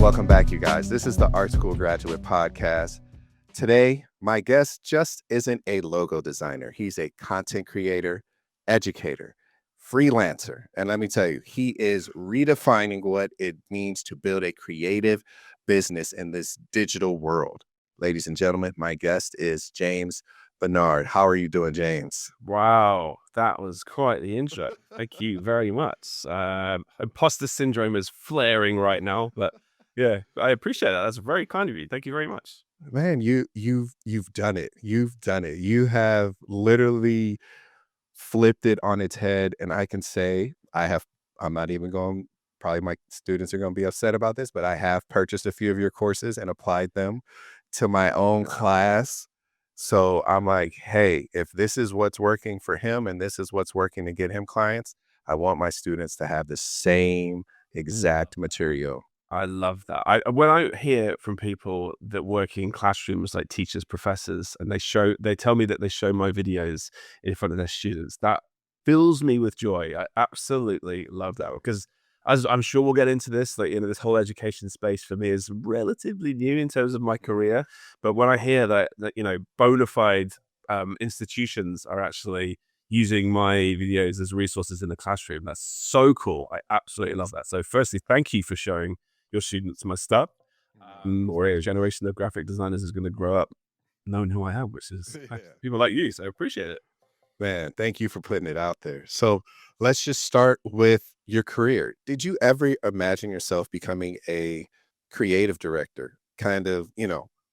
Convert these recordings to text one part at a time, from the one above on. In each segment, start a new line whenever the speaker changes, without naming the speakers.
Welcome back, you guys. This is the Art School Graduate Podcast. Today, my guest just isn't a logo designer. He's a content creator, educator, freelancer. And let me tell you, he is redefining what it means to build a creative business in this digital world. Ladies and gentlemen, my guest is James Barnard. How are you doing, James?
Wow, that was quite the intro. Thank you very much. Imposter syndrome is flaring right now, but yeah, I appreciate that. That's very kind of you. Thank you very much.
Man, you've done it. You've done it. You have literally flipped it on its head. And I can say I'm not even going, probably my students are going to be upset about this, but I have purchased a few of your courses and applied them to my own class. So I'm like, hey, if this is what's working for him and this is what's working to get him clients, I want my students to have the same exact material.
I love that. When I hear from people that work in classrooms like teachers, professors, and they tell me that they show my videos in front of their students, that fills me with joy. I absolutely love that because as I'm sure we'll get into this, this whole education space for me is relatively new in terms of my career. But when I hear that bona fide institutions are actually using my videos as resources in the classroom, that's so cool. I absolutely love that. So firstly, thank you for showing your students my stuff, or a generation of graphic designers is going to grow up knowing who I am, which is people like you. So I appreciate it.
Man, thank you for putting it out there. So let's just start with your career. Did you ever imagine yourself becoming a creative director?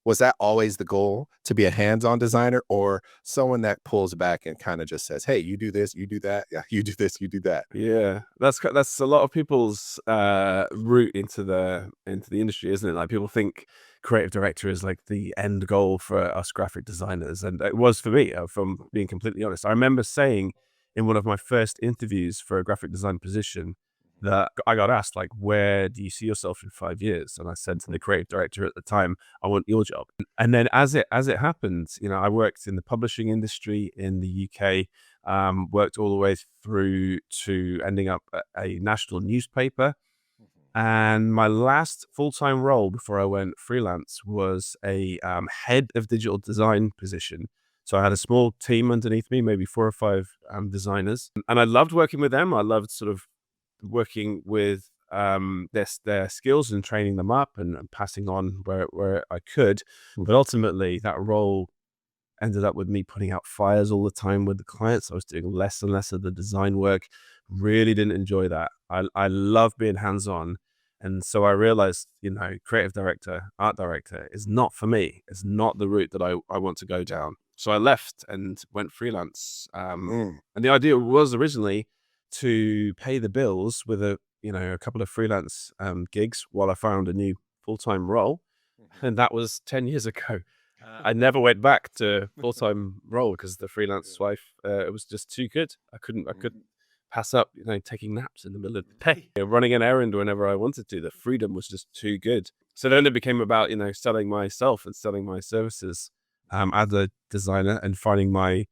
Was that always the goal, to be a hands-on designer, or someone that pulls back and kind of just says, hey, you do this, you do that. Yeah, you do this, you do that.
Yeah, that's a lot of people's route into the industry, isn't it? Like people think creative director is like the end goal for us graphic designers, and it was for me. From being completely honest, I remember saying in one of my first interviews for a graphic design position that I got asked, like, where do you see yourself in 5 years? And I said to the creative director at the time, I want your job. And then as it happened, I worked in the publishing industry in the UK, worked all the way through to ending up at a national newspaper. And my last full-time role before I went freelance was a head of digital design position. So I had a small team underneath me, maybe 4 or 5 designers, and I loved working with them. I loved sort of working with their skills and training them up and passing on where I could. But ultimately, that role ended up with me putting out fires all the time with the clients. I was doing less and less of the design work. Really didn't enjoy that. I love being hands-on. And so I realized, creative director, art director is not for me. It's not the route that I want to go down. So I left and went freelance. And the idea was originally to pay the bills with a couple of freelance gigs while I found a new full-time role. And that was 10 years ago. I never went back to full-time role because the freelance life, it was just too good. I couldn't pass up, taking naps in the middle of the day, running an errand whenever I wanted to. The freedom was just too good. So then it became about, selling myself and selling my services as a designer and finding my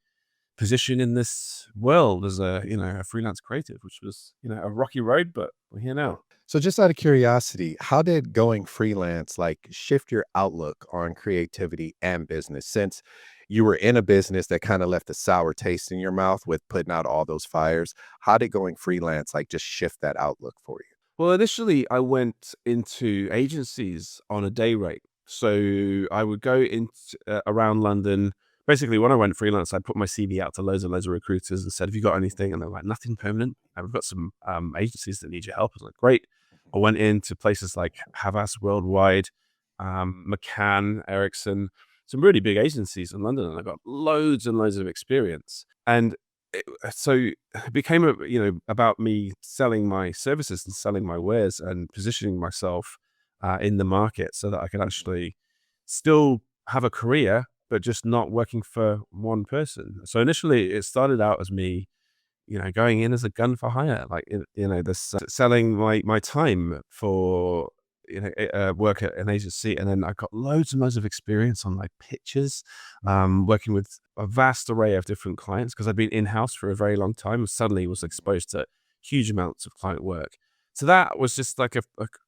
position in this world as a freelance creative, which was, a rocky road, but we're here now.
So just out of curiosity, how did going freelance shift your outlook on creativity and business, since you were in a business that kind of left a sour taste in your mouth with putting out all those fires? How did going freelance just shift that outlook for you?
Well, initially I went into agencies on a day rate. So I would go into around London. Basically, when I went freelance, I put my CV out to loads and loads of recruiters and said, have you got anything? And they're like, nothing permanent. I've got some agencies that need your help. I was like, great. I went into places like Havas Worldwide, McCann, Ericsson, some really big agencies in London, and I got loads and loads of experience. And so it became about me selling my services and selling my wares and positioning myself in the market so that I could actually still have a career, but just not working for one person. So initially it started out as me, going in as a gun for hire, selling my time for, work at an agency. And then I got loads and loads of experience on pitches, working with a vast array of different clients because I'd been in-house for a very long time and suddenly was exposed to huge amounts of client work. So that was just like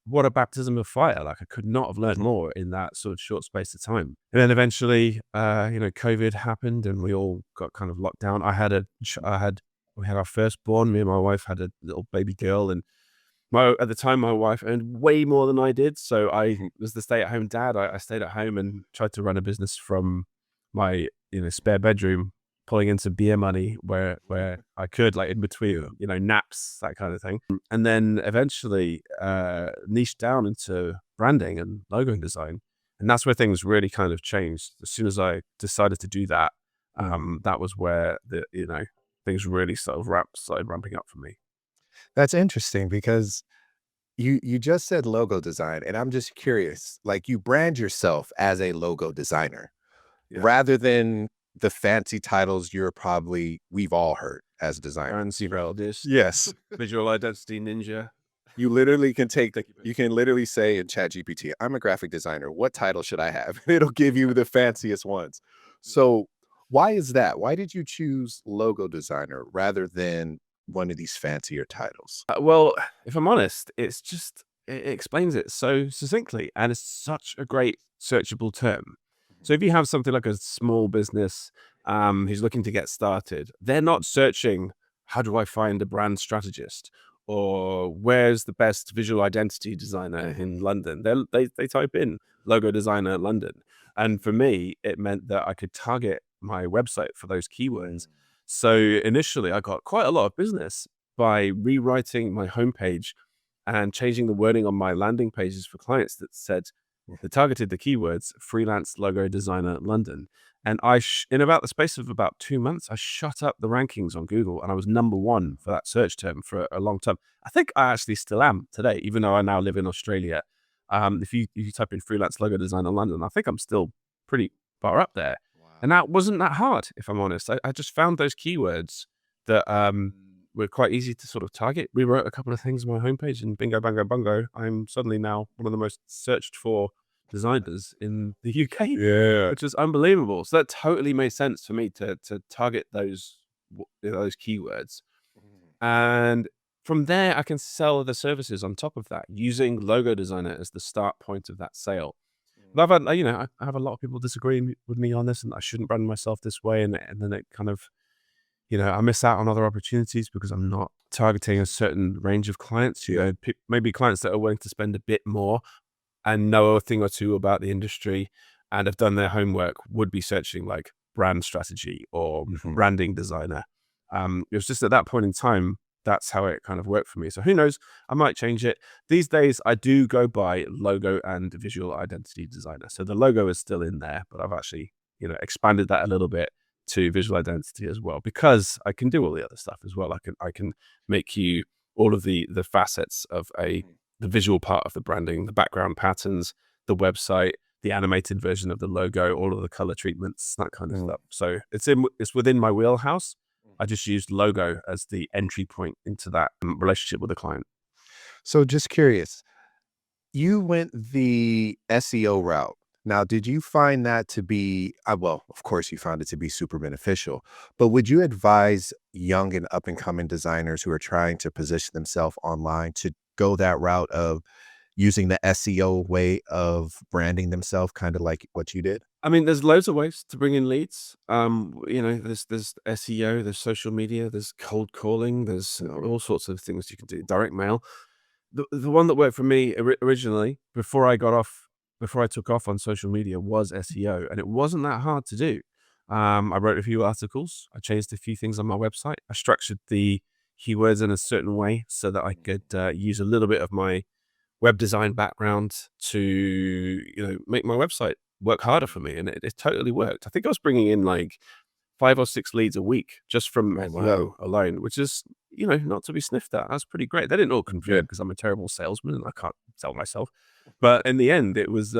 what a baptism of fire. Like I could not have learned
Mhm.
more in that sort of short space of time. And then eventually, COVID happened and we all got kind of locked down. We had our firstborn. Me and my wife had a little baby girl, and at the time, my wife earned way more than I did, so I
Mhm.
was the stay-at-home dad. I stayed at home and tried to run a business from my, spare bedroom, pulling in some beer money where I could, like, in between, naps, that kind of thing. And then eventually, niched down into branding and logo design, and that's where things really kind of changed. As soon as I decided to do that,
Mhm.
that was where things really started ramping up for me.
That's interesting because you just said logo design, and I'm just curious, like, you brand yourself as a logo designer
Yeah.
rather than the fancy titles we've all heard as designers.
Fancy this
Yes.
visual identity ninja.
You literally can take
Thank you,
you
buddy.
can literally say in ChatGPT, "I'm a graphic designer. What title should I have?" It'll give you the fanciest ones. So, why is that? Why did you choose logo designer rather than one of these fancier titles?
Well, if I'm honest, it explains it so succinctly, and it's such a great searchable term. So if you have something like a small business, who's looking to get started, they're not searching, "How do I find a brand strategist?" or "Where's the best visual identity designer
Mhm.
in London?" They type in "logo designer London." And for me, it meant that I could target my website for those keywords. So initially, I got quite a lot of business by rewriting my homepage and changing the wording on my landing pages for clients that targeted the keywords freelance logo designer London. And in about the space of about 2 months, I shot up the rankings on Google and I was number one for that search term for a long time. I think I actually still am today, even though I now live in Australia. If you type in freelance logo designer London, I think I'm still pretty far up there. And
Wow.
that wasn't that hard, if I'm honest. I just found those keywords that were quite easy to sort of target. Rewrote a couple of things on my homepage, and bingo, bango, bungo, I'm suddenly now one of the most searched for designers in the UK,
Yeah.
which is unbelievable. So that totally made sense for me to target those keywords,
Mhm.
and from there I can sell the services on top of that using Logo Designer as the start point of that sale. But I've had, I have a lot of people disagreeing with me on this, and I shouldn't brand myself this way, and then it kind of I miss out on other opportunities because I'm not targeting a certain range of clients,
Yeah.
maybe clients that are willing to spend a bit more and know a thing or two about the industry and have done their homework would be searching like brand strategy or
Mhm.
branding designer. It was just at that point in time, that's how it kind of worked for me. So who knows? I might change it. These days, I do go by logo and visual identity designer. So the logo is still in there, but I've actually, expanded that a little bit to visual identity as well because I can do all the other stuff as well. I can make you all of the facets of
Mhm.
the visual part of the branding, the background patterns, the website, the animated version of the logo, all of the color treatments, that kind of
Mhm.
stuff. So it's within my wheelhouse. I
Mhm.
just used logo as the entry point into that relationship with the client.
So just curious, you went the SEO route. Now, did you find that to be, well, of course, you found it to be super beneficial, but would you advise young and up and coming designers who are trying to position themselves online to go that route of using the SEO way of branding themselves, kind of like what you did?
I mean, there's loads of ways to bring in leads. There's SEO, there's social media, there's cold calling, there's
Mhm.
all sorts of things you can do. Direct mail. The one that worked for me originally before I took off on social media was SEO, and it wasn't that hard to do. I wrote a few articles. I changed a few things on my website. I structured the keywords in a certain way so that I could use a little bit of my web design background to make my website work harder for me, and it totally worked. I think I was bringing in like 5 or 6 leads a week just from
Oh, wow.
SEO alone, which is, not to be sniffed at. That's pretty great. They didn't all convert
Good.
because I'm a terrible salesman and I can't sell myself. But in the end, it was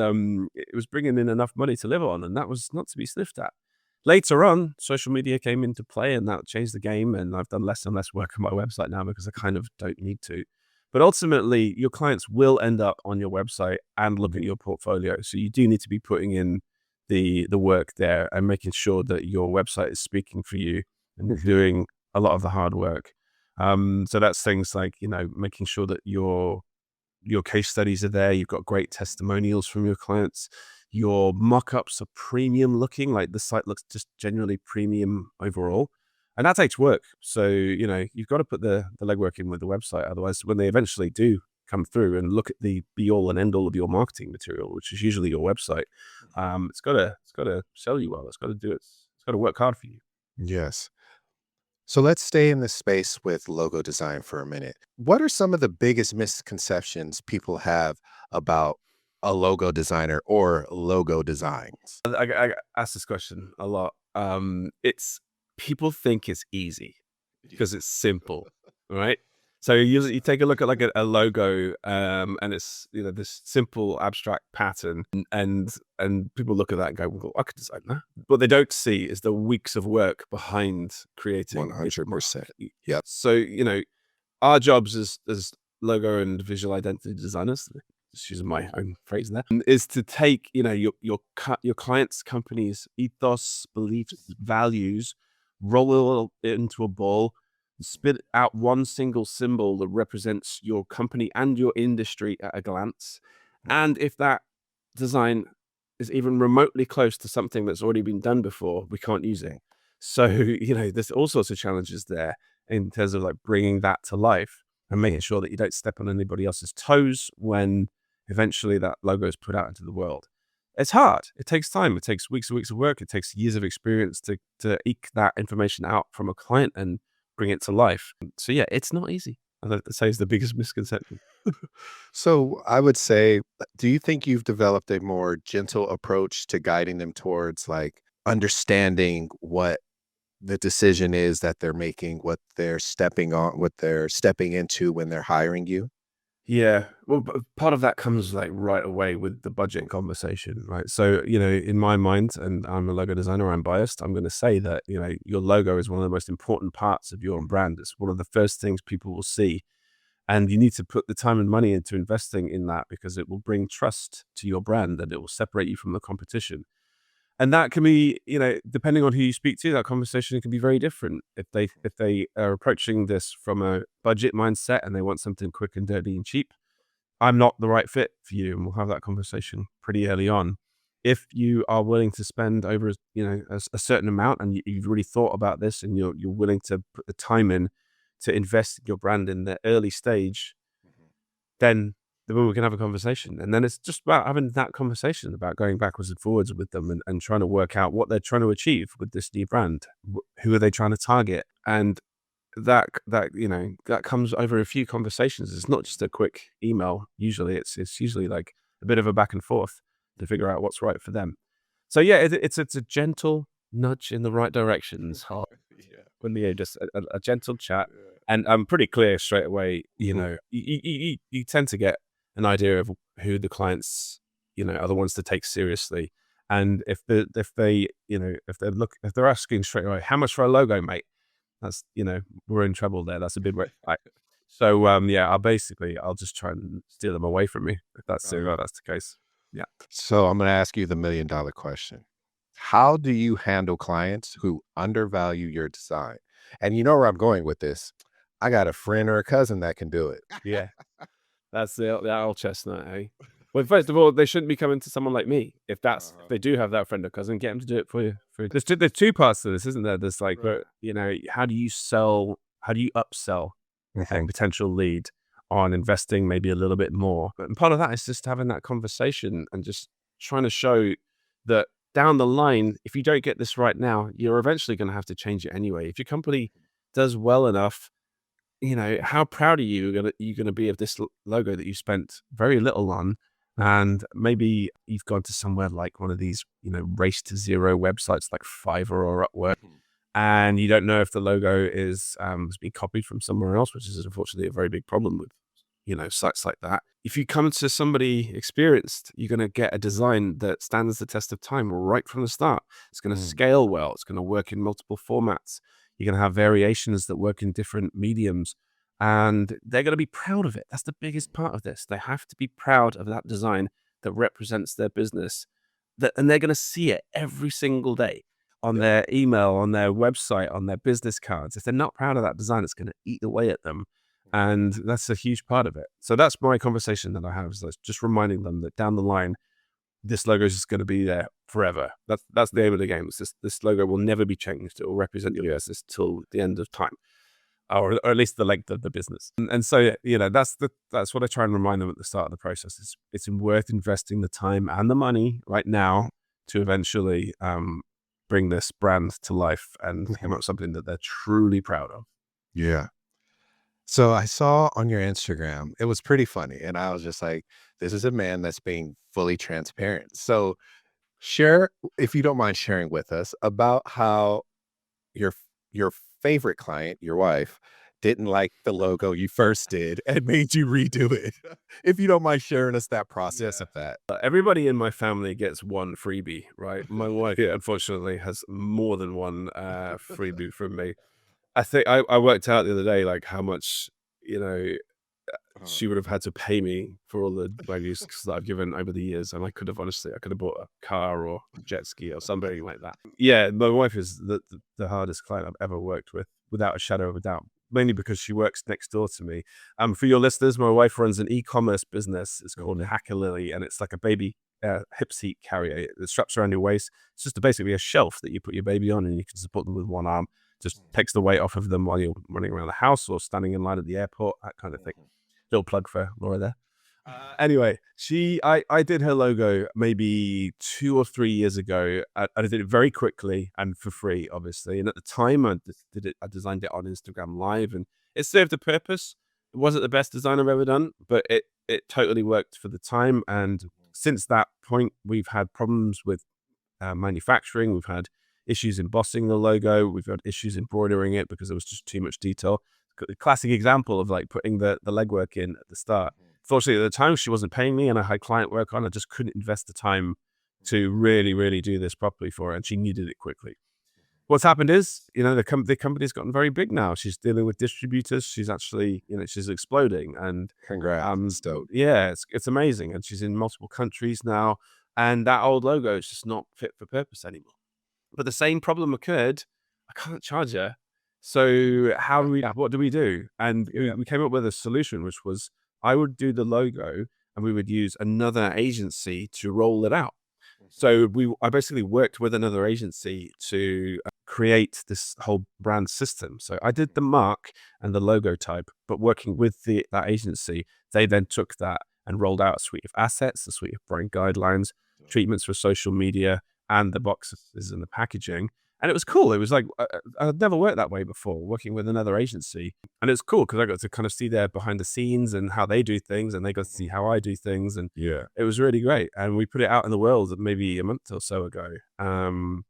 bringing in enough money to live on, and that was not to be sniffed at. Later on, social media came into play, and that changed the game. And I've done less and less work on my website now because I kind of don't need to. But ultimately, your clients will end up on your website and look at
Mhm.
your portfolio. So you do need to be putting in the work there and making sure that your website is speaking for you and
Mhm.
doing a lot of the hard work. So that's things like, making sure that your case studies are there. You've got great testimonials from your clients. Your mock-ups are premium looking, like the site looks just genuinely premium overall. And that takes work. So, you've got to put the legwork in with the website. Otherwise, when they eventually do come through and look at the be all and end all of your marketing material, which is usually your website, it's gotta sell you well. It's gotta work hard for you.
Yes. So let's stay in this space with logo design for a minute. What are some of the biggest misconceptions people have about a logo designer or logo designs?
I ask this question a lot. It's People think it's easy because it's simple, right? So you take a look at like a logo, and it's this simple abstract pattern, and people look at that and go, "Well, I could design that." What they don't see is the weeks of work behind creating it.
100%. Yep.
So our jobs as logo and visual identity designers, just using my own phrase there, is to take your client's company's ethos, beliefs, values, roll it into a ball, spit out one single symbol that represents your company and your industry at a glance. And if that design is even remotely close to something that's already been done before, we can't use it. So, there's all sorts of challenges there in terms of like bringing that to life and making sure that you don't step on anybody else's toes when eventually that logo is put out into the world. It's hard. It takes time. It takes weeks and weeks of work. It takes years of experience to eke that information out from a client and bring it to life. So yeah, it's not easy. I'd say is the biggest misconception.
So I would say, do you think you've developed a more gentle approach to guiding them towards like understanding what the decision is that they're making, what they're stepping into when they're hiring you?
Yeah. Well, part of that comes like right away with the budget conversation, right? So, in my mind, and I'm a logo designer, I'm biased. I'm going to say that, your logo is one of the most important parts of your brand. It's one of the first things people will see. And you need to put the time and money into investing in that because it will bring trust to your brand and it will separate you from the competition. And that can be, depending on who you speak to, that conversation can be very different. If they are approaching this from a budget mindset and they want something quick and dirty and cheap, I'm not the right fit for you, and we'll have that conversation pretty early on. If you are willing to spend over, a certain amount, and you've really thought about this, and you're willing to put the time in to invest in your brand in the early stage, then we can have a conversation. And then it's just about having that conversation about going backwards and forwards with them and trying to work out what they're trying to achieve with this new brand. Who are they trying to target? And that comes over a few conversations. It's not just a quick email. Usually it's usually like a bit of a back and forth to figure out what's right for them. So yeah, it's a gentle nudge in the right directions.
Yeah.
When just a gentle chat, and I'm pretty clear straight away.
Mhm.
You tend to get an idea of who the clients, are the ones to take seriously. And if they're asking straight away, how much for a logo, mate? That's we're in trouble there. That's a big red flag. So yeah, I'll just try and steer them away from me if that's the case. Yeah.
So I'm going to ask you the $1,000,000 question. How do you handle clients who undervalue your design? And you know where I'm going with this. I got a friend or a cousin that can do it.
Yeah. That's the old chestnut, eh? Well, first of all, they shouldn't be coming to someone like me. If they do have that friend or cousin, get them to do it for you. There's two parts to this, isn't there? There's like,
Right.
how do you upsell a
Mhm.
potential lead on investing maybe a little bit more? And part of that is just having that conversation and just trying to show that down the line, if you don't get this right now, you're eventually going to have to change it anyway. If your company does well enough, how proud are you gonna be of this logo that you spent very little on, and maybe you've gone to somewhere like one of these, race to zero websites like Fiverr or Upwork,
Mhm.
and you don't know if the logo has been copied from somewhere else, which is unfortunately a very big problem with, sites like that. If you come to somebody experienced, you're gonna get a design that stands the test of time right from the start. It's gonna
Mm.
scale well. It's gonna work in multiple formats. You're gonna have variations that work in different mediums, and they're gonna be proud of it. That's the biggest part of this. They have to be proud of that design that represents their business, and they're gonna see it every single day. on their email, on their website, on their business cards. If they're not proud of that design, it's going to eat away at them. And that's a huge part of it. So that's my conversation that I have, is like just reminding them that down the line, this logo is just going to be there forever. That's the aim of the game. It's this logo will never be changed. It will represent you as this till the end of time, or at least the length of the business. And so, that's what I try and remind them at the start of the process. It's worth investing the time and the money right now to eventually bring this brand to life and come up with something that they're truly proud of.
Yeah. So I saw on your Instagram, it was pretty funny. And I was just like, this is a man that's being fully transparent. So share, if you don't mind sharing with us, about how your your favorite client, your wife, didn't like the logo you first did and made you redo it. If you don't mind sharing us that process of that.
Everybody in my family gets one freebie, right? My wife, unfortunately, has more than one freebie from me. I think I worked out the other day, like, how much, you know, she would have had to pay me for all the values that I've given over the years. And I could have bought a car or a jet ski or something like that. Yeah, my wife is the hardest client I've ever worked with, without a shadow of a doubt. Mainly because she works next door to me. For your listeners, my wife runs an e-commerce business. It's called Hacker Lily, and it's like a baby hip seat carrier. It straps around your waist. It's just basically a shelf that you put your baby on, and you can support them with one arm. Just takes the weight off of them while you're running around the house or standing in line at the airport, that kind of thing. Little plug for Laura there. Anyway, I did her logo maybe 2 or 3 years ago. I did it very quickly and for free, obviously. And at the time, I designed it on Instagram Live, and it served a purpose. It wasn't the best design I've ever done, but it totally worked for the time. And since that point, we've had problems with manufacturing. We've had issues embossing the logo. We've had issues embroidering it because there was just too much detail. A classic example of like putting the legwork in at the start. Fortunately, at the time, she wasn't paying me and I had client work on. I just couldn't invest the time to really, really do this properly for her, and she needed it quickly. What's happened is, the company's gotten very big now. She's dealing with distributors. She's actually, she's exploding. And
Congrats. Dope.
yeah, it's amazing. And she's in multiple countries now. And that old logo is just not fit for purpose anymore. But the same problem occurred. I can't charge her. So what do we do? And we came up with a solution, which was I would do the logo and we would use another agency to roll it out. So I basically worked with another agency to create this whole brand system. So I did the mark and the logo type, but working with that agency, they then took that and rolled out a suite of assets, a suite of brand guidelines, treatments for social media, and the boxes and the packaging. And it was cool. It was like, I'd never worked that way before, working with another agency. And it's cool because I got to kind of see their behind the scenes and how they do things, and they got to see how I do things. And it was really great. And we put it out in the world maybe a month or so ago. And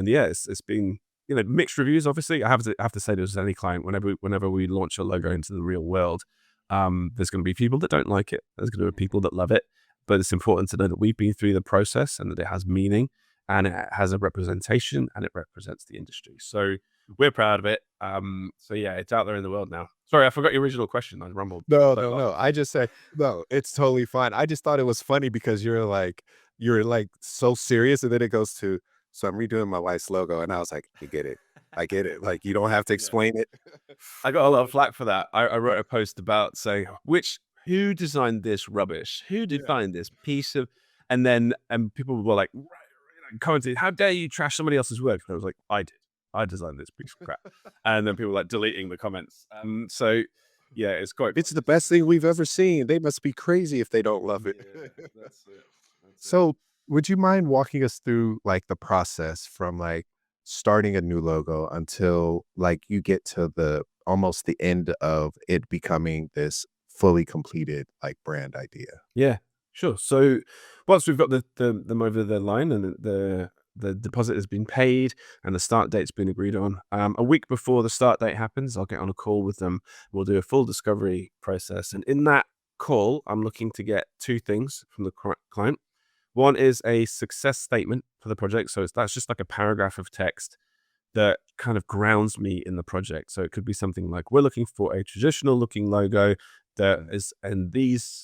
yeah, it's been, mixed reviews, obviously. I have to say, there's any client, whenever we launch a logo into the real world, there's going to be people that don't like it. There's going to be people that love it. But it's important to know that we've been through the process and that it has meaning. And it has a representation, and it represents the industry. So we're proud of it. So yeah, it's out there in the world now. Sorry, I forgot your original question. I rumbled.
No. I just said, no, it's totally fine. I just thought it was funny because you're like so serious. And then it goes to, so I'm redoing my wife's logo. And I was like, I get it. I get it. Like, you don't have to explain it.
I got a lot of flack for that. I wrote a post about saying, who designed this rubbish? Who designed this piece of, and people were like, commented, how dare you trash somebody else's work? And I was like, I did. I designed this piece of crap. And then people were like deleting the comments. So yeah,
It's the best thing we've ever seen. They must be crazy if they don't love it.
Yeah, that's it.
So would you mind walking us through like the process from like starting a new logo until like you get to almost the end of it becoming this fully completed like brand idea?
Yeah, sure. So once we've got them over the line and the deposit has been paid and the start date's been agreed on, a week before the start date happens, I'll get on a call with them. We'll do a full discovery process. And in that call, I'm looking to get 2 things from the client. One is a success statement for the project. So that's just like a paragraph of text that kind of grounds me in the project. So it could be something like, we're looking for a traditional looking logo that is in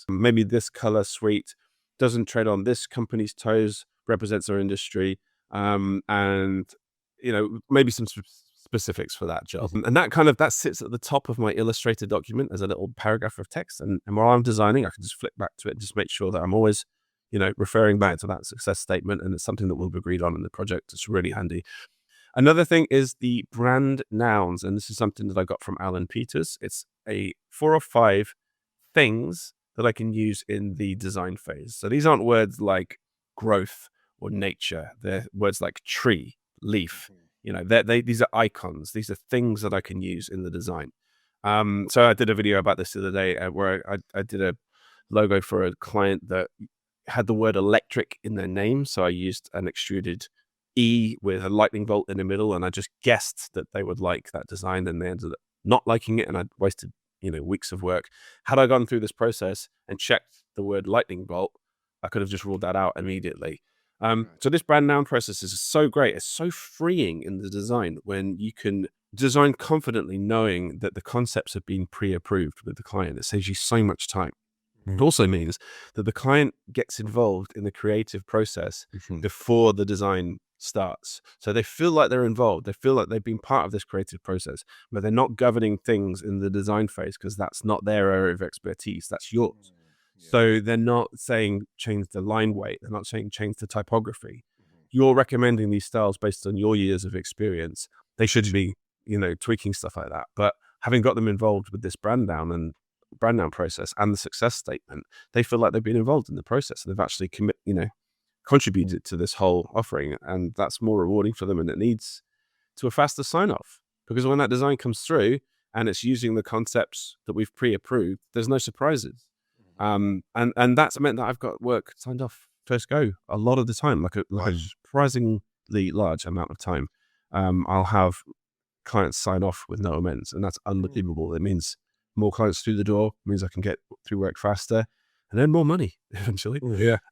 maybe this color suite, doesn't tread on this company's toes, represents our industry. And maybe some specifics for that job. And that sits at the top of my Illustrator document as a little paragraph of text. And while I'm designing, I can just flick back to it and just make sure that I'm always, referring back to that success statement. And it's something that we've agreed on in the project. It's really handy. Another thing is the brand nouns. And this is something that I got from Alan Peters. It's 4 or 5 things that I can use in the design phase. So these aren't words like growth or nature. They're words like tree, leaf. These are icons. These are things that I can use in the design. So I did a video about this the other day where I did a logo for a client that had the word electric in their name. So I used an extruded E with a lightning bolt in the middle, and I just guessed that they would like that design, and they ended up not liking it, and I'd wasted weeks of work. Had I gone through this process and checked the word lightning bolt, I could have just ruled that out immediately. So this brand noun process is so great. It's so freeing in the design when you can design confidently knowing that the concepts have been pre-approved with the client. It saves you so much time. It also means that the client gets involved in the creative process before the design starts. So they feel like they're involved. They feel like they've been part of this creative process, but they're not governing things in the design phase because that's not their area of expertise. That's yours. So they're not saying change the line weight. They're not saying change the typography. You're recommending these styles based on your years of experience. They should be, tweaking stuff like that. But having got them involved with this brand noun process and the success statement, they feel like they've been involved in the process. They've actually contributed to this whole offering, and that's more rewarding for them, and it leads to a faster sign off, because when that design comes through and it's using the concepts that we've pre-approved, there's no surprises. And that's meant that I've got work signed off first go a lot of the time, like a surprisingly large amount of time. I'll have clients sign off with no amends, and that's unbelievable. It means more clients through the door, means I can get through work faster and earn more money eventually.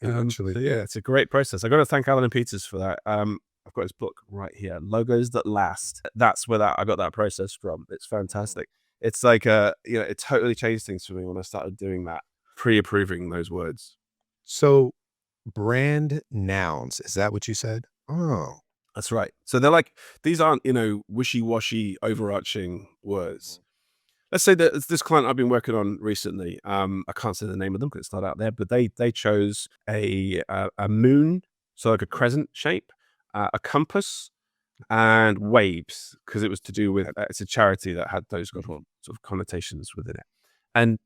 Eventually.
So it's a great process. I got to thank Alan Peters for that. I've got his book right here, Logos That Last. That's where I got that process from. It's fantastic. It's like it totally changed things for me when I started doing that, pre-approving those words.
So brand nouns, is that what you said? Oh,
that's right. So they're like, these aren't, wishy-washy overarching words. Let's say that this client I've been working on recently, I can't say the name of them because it's not out there, but they chose a moon, so like a crescent shape, a compass, and waves, because it was to do with, it's a charity that had those sort of connotations within it. And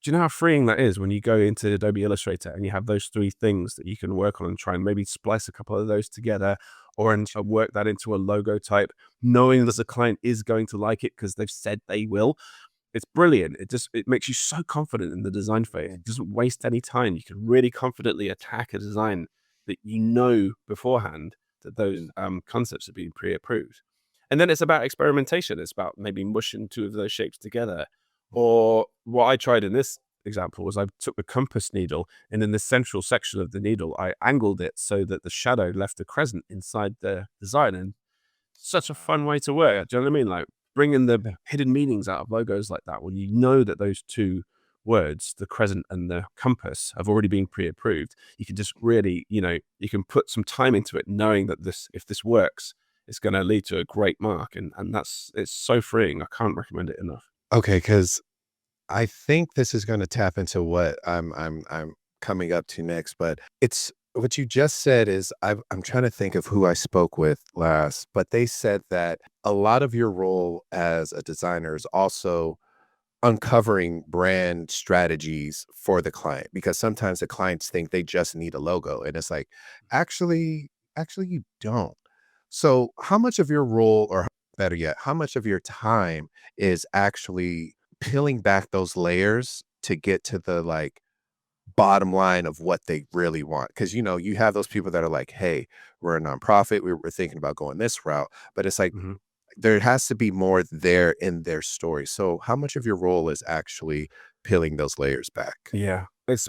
do you know how freeing that is when you go into Adobe Illustrator and you have those 3 things that you can work on and try and maybe splice a couple of those together, or work that into a logo type, knowing that the client is going to like it because they've said they will. It's brilliant. It makes you so confident in the design phase. It doesn't waste any time. You can really confidently attack a design that beforehand that those concepts have been pre-approved. And then it's about experimentation. It's about maybe mushing 2 of those shapes together. Or what I tried in this example was I took the compass needle, and in the central section of the needle, I angled it so that the shadow left a crescent inside the design. And such a fun way to work. Do you know what I mean? Like bringing the hidden meanings out of logos like that, when you know that those 2 words, the crescent and the compass, have already been pre-approved. You can just really, you can put some time into it, knowing that if this works, it's going to lead to a great mark. And it's so freeing. I can't recommend it enough.
Okay, because I think this is going to tap into what I'm coming up to next, but it's what you just said is I'm trying to think of who I spoke with last, but they said that a lot of your role as a designer is also uncovering brand strategies for the client, because sometimes the clients think they just need a logo, and it's like, actually you don't. So how much of your role, or better yet, how much of your time is actually peeling back those layers to get to the bottom line of what they really want? Because you have those people that are like, hey, we're a nonprofit, we're thinking about going this route, but it's like there has to be more there in their story. So how much of your role is actually peeling those layers back?
Yeah, it's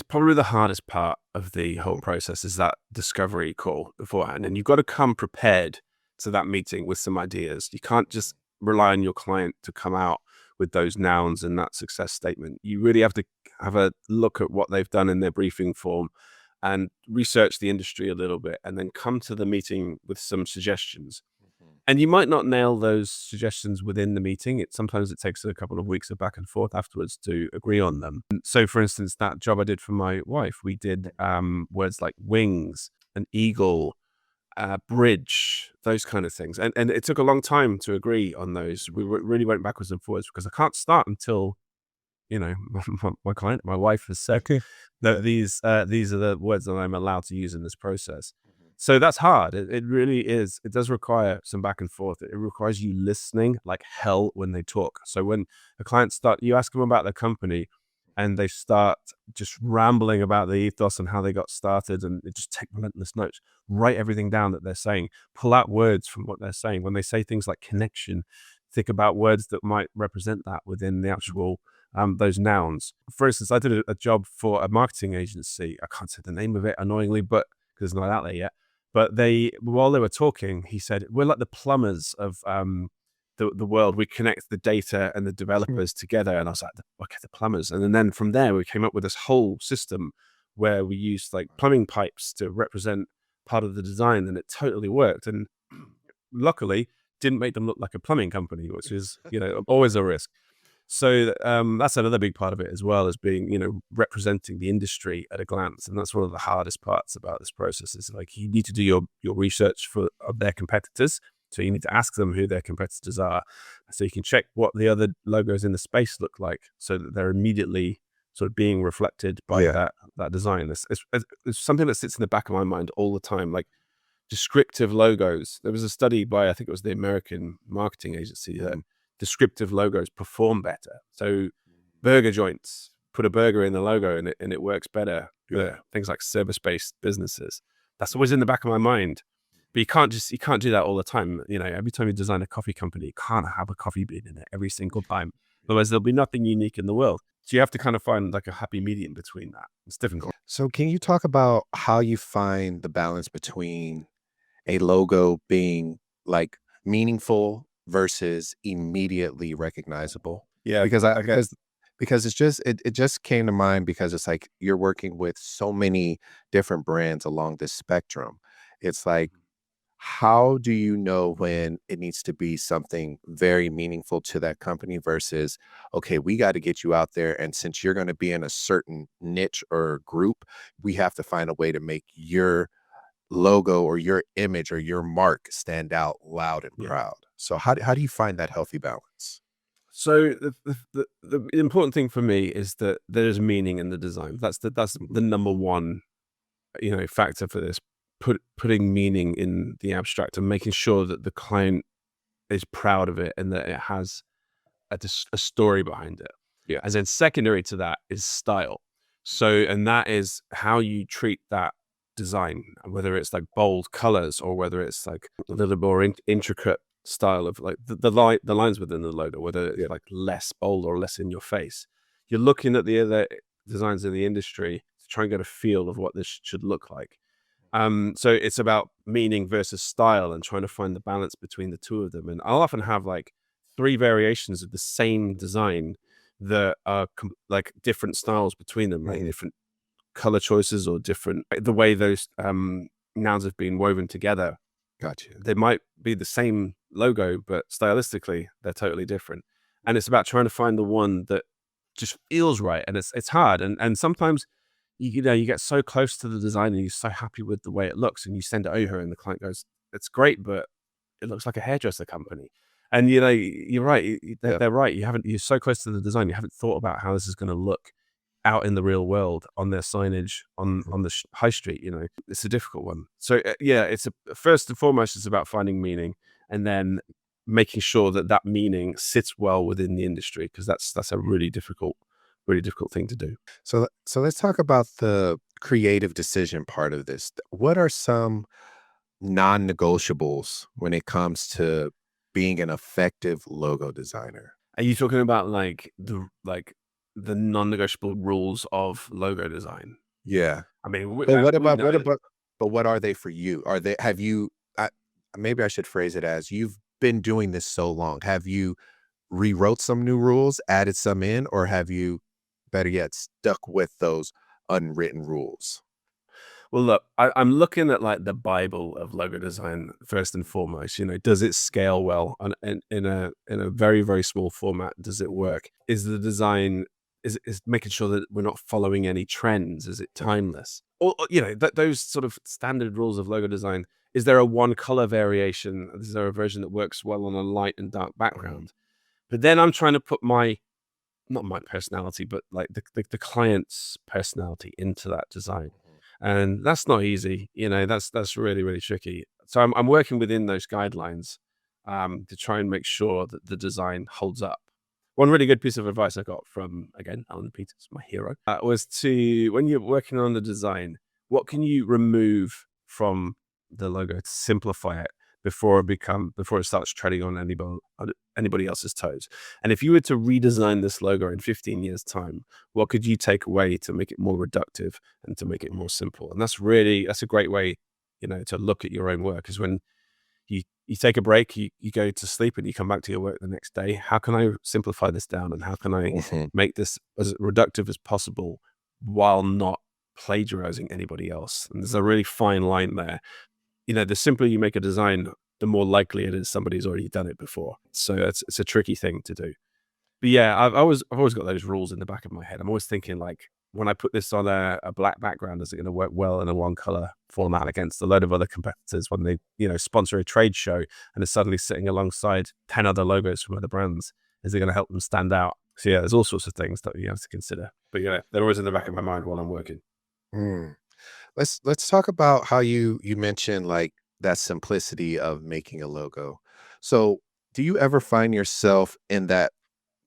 probably the hardest part of the whole process, is that discovery call beforehand, and you've got to come prepared to that meeting with some ideas. You can't just rely on your client to come out with those nouns and that success statement. You really have to have a look at what they've done in their briefing form and research the industry a little bit, and then come to the meeting with some suggestions. And you might not nail those suggestions within the meeting. Sometimes it takes a couple of weeks of back and forth afterwards to agree on them. So, for instance, that job I did for my wife, we did words like wings, an eagle, bridge, those kind of things. And it took a long time to agree on those. We really went backwards and forwards because I can't start until, my client, my wife has said
Okay.
that these are the words that I'm allowed to use in this process. So that's hard. It really is. It does require some back and forth. It requires you listening like hell when they talk. So when a client you ask them about their company and they start just rambling about the ethos and how they got started, and just take relentless notes, write everything down that they're saying, pull out words from what they're saying. When they say things like connection, think about words that might represent that within the actual those nouns. For instance, I did a job for a marketing agency. I can't say the name of it annoyingly, but because it's not out there yet. But while they were talking, he said, "We're like the plumbers of the world. We connect the data and the developers together." And I was like, "Okay, the plumbers." And then from there, we came up with this whole system where we used like plumbing pipes to represent part of the design, and it totally worked. And luckily, didn't make them look like a plumbing company, which is always a risk. So that's another big part of it as well, as being, representing the industry at a glance. And that's one of the hardest parts about this process is like, you need to do your research of their competitors. So you need to ask them who their competitors are. So you can check what the other logos in the space look like so that they're immediately sort of being reflected by
Yeah.
that design. It's something that sits in the back of my mind all the time. Like, descriptive logos. There was a study by, I think it was the American marketing agency, that descriptive logos perform better. So burger joints, put a burger in the logo and it works better.
Yeah.
Things like service-based businesses. That's always in the back of my mind. But you can't do that all the time. Every time you design a coffee company, you can't have a coffee bean in it every single time. Otherwise there'll be nothing unique in the world. So you have to kind of find like a happy medium between that. It's difficult.
So can you talk about how you find the balance between a logo being like meaningful versus immediately recognizable?
Yeah,
Because
I get.
it just came to mind because it's like you're working with so many different brands along this spectrum. It's like, how do you know when it needs to be something very meaningful to that company versus, okay, we got to get you out there. And since you're going to be in a certain niche or group, we have to find a way to make your logo or your image or your mark stand out loud and
Yeah.
proud. So how do you find that healthy balance?
So the important thing for me is that there's meaning in the design. That's the number one, factor for this. Putting meaning in the abstract and making sure that the client is proud of it and that it has a story behind it.
Yeah.
And then secondary to that is style. So, and that is how you treat that design, whether it's like bold colors or whether it's like a little more intricate style of like the lines within the logo, whether it's like less bold or less in your face. You're looking at the other designs in the industry to try and get a feel of what this should look like. So it's about meaning versus style and trying to find the balance between the two of them. And I'll often have like 3 variations of the same design that are like different styles between them, like different color choices or different the way those nouns have been woven together.
Gotcha.
They might be the same logo, but stylistically they're totally different. And it's about trying to find the one that just feels right. And it's hard. And sometimes you get so close to the design and you're so happy with the way it looks and you send it over and the client goes, "It's great, but it looks like a hairdresser company." And you're right.
Yeah.
They're right. You're so close to the design. You haven't thought about how this is going to look out in the real world on their signage on the high street. It's a difficult one. So it's first and foremost, it's about finding meaning and then making sure that meaning sits well within the industry, because that's a really difficult thing to do.
So let's talk about the creative decision part of this. What are some non-negotiables when it comes to being an effective logo designer?
Are you talking about like the non-negotiable rules of logo design?
Yeah.
I mean,
But what
we
about
know.
what are they for you? Are they have you I, maybe I should phrase it as you've been doing this so long. Have you rewrote some new rules, added some in, or have you better yet stuck with those unwritten rules?
Well, look, I'm looking at like the Bible of logo design first and foremost. You know, does it scale well in a very very small format? Does it work? Is the design is making sure that we're not following any trends? Is it timeless? Or you know, those sort of standard rules of logo design. Is there a one color variation? Is there a version that works well on a light and dark
Mhm,
background? But then I'm trying to put my not my personality, but like the client's personality into that design.
mhm,
And that's not easy. You know, that's really, really tricky. So I'm working within those guidelines to try and make sure that the design holds up. One really good piece of advice I got from, again, Alan Peters, my hero, was to, when you're working on the design, what can you remove from the logo to simplify it before it starts treading on anybody else's toes? And if you were to redesign this logo in 15 years' time, what could you take away to make it more reductive and to make it
mhm,
more simple? And that's a great way, you know, to look at your own work, is when you take a break, you go to sleep and you come back to your work the next day. How can I simplify this down, and how can I
mhm,
make this as reductive as possible while not plagiarizing anybody else? And there's a really fine line there. You know, the simpler you make a design, the more likely it is somebody's already done it before. So it's a tricky thing to do. But yeah, I've always got those rules in the back of my head. I'm always thinking like, when I put this on a black background, is it going to work well in a one color format against a load of other competitors when they, you know, sponsor a trade show and it's suddenly sitting alongside 10 other logos from other brands? Is it going to help them stand out? So yeah, there's all sorts of things that you have to consider. But yeah, they're always in the back of my mind while I'm working.
mm. Let's talk about how you mentioned like that simplicity of making a logo. So, do you ever find yourself in that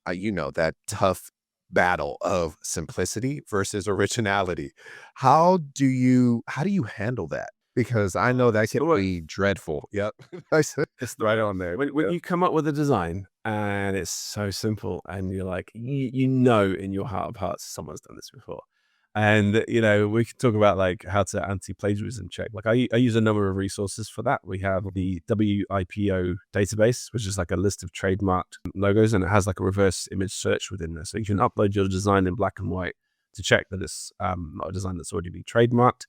that tough battle of simplicity versus originality? How do you handle that? Because I know that can
So
be dreadful. Yep. I said
it's
right on there.
when
Yep.
you come up with a design and it's so simple and you're like, you know in your heart of hearts someone's done this before. And you know, we can talk about like how to anti-plagiarism check. Like I use a number of resources for that. We have
Mhm,
the WIPO database, which is like a list of trademarked logos, and it has like a reverse image search within there. So you can upload your design in black and white to check that it's not a design that's already been trademarked.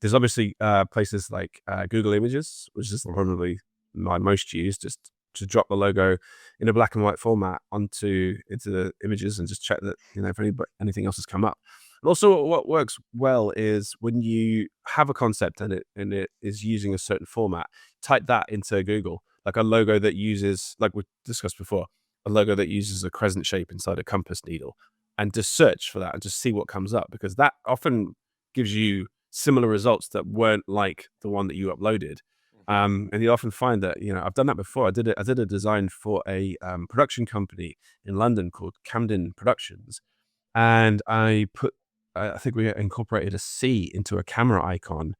There's obviously places like Google Images, which is
mhm,
probably my most used, just to drop the logo in a black and white format into the images and just check that, you know, if anything else has come up. And also, what works well is when you have a concept and it is using a certain format, type that into Google, like a logo that uses, like we discussed before, a logo that uses a crescent shape inside a compass needle, and just search for that and just see what comes up, because that often gives you similar results that weren't like the one that you uploaded.
mhm,
And you often find that, you know, I've done that before. I did a design for a production company in London called Camden Productions, and I think we incorporated a C into a camera icon.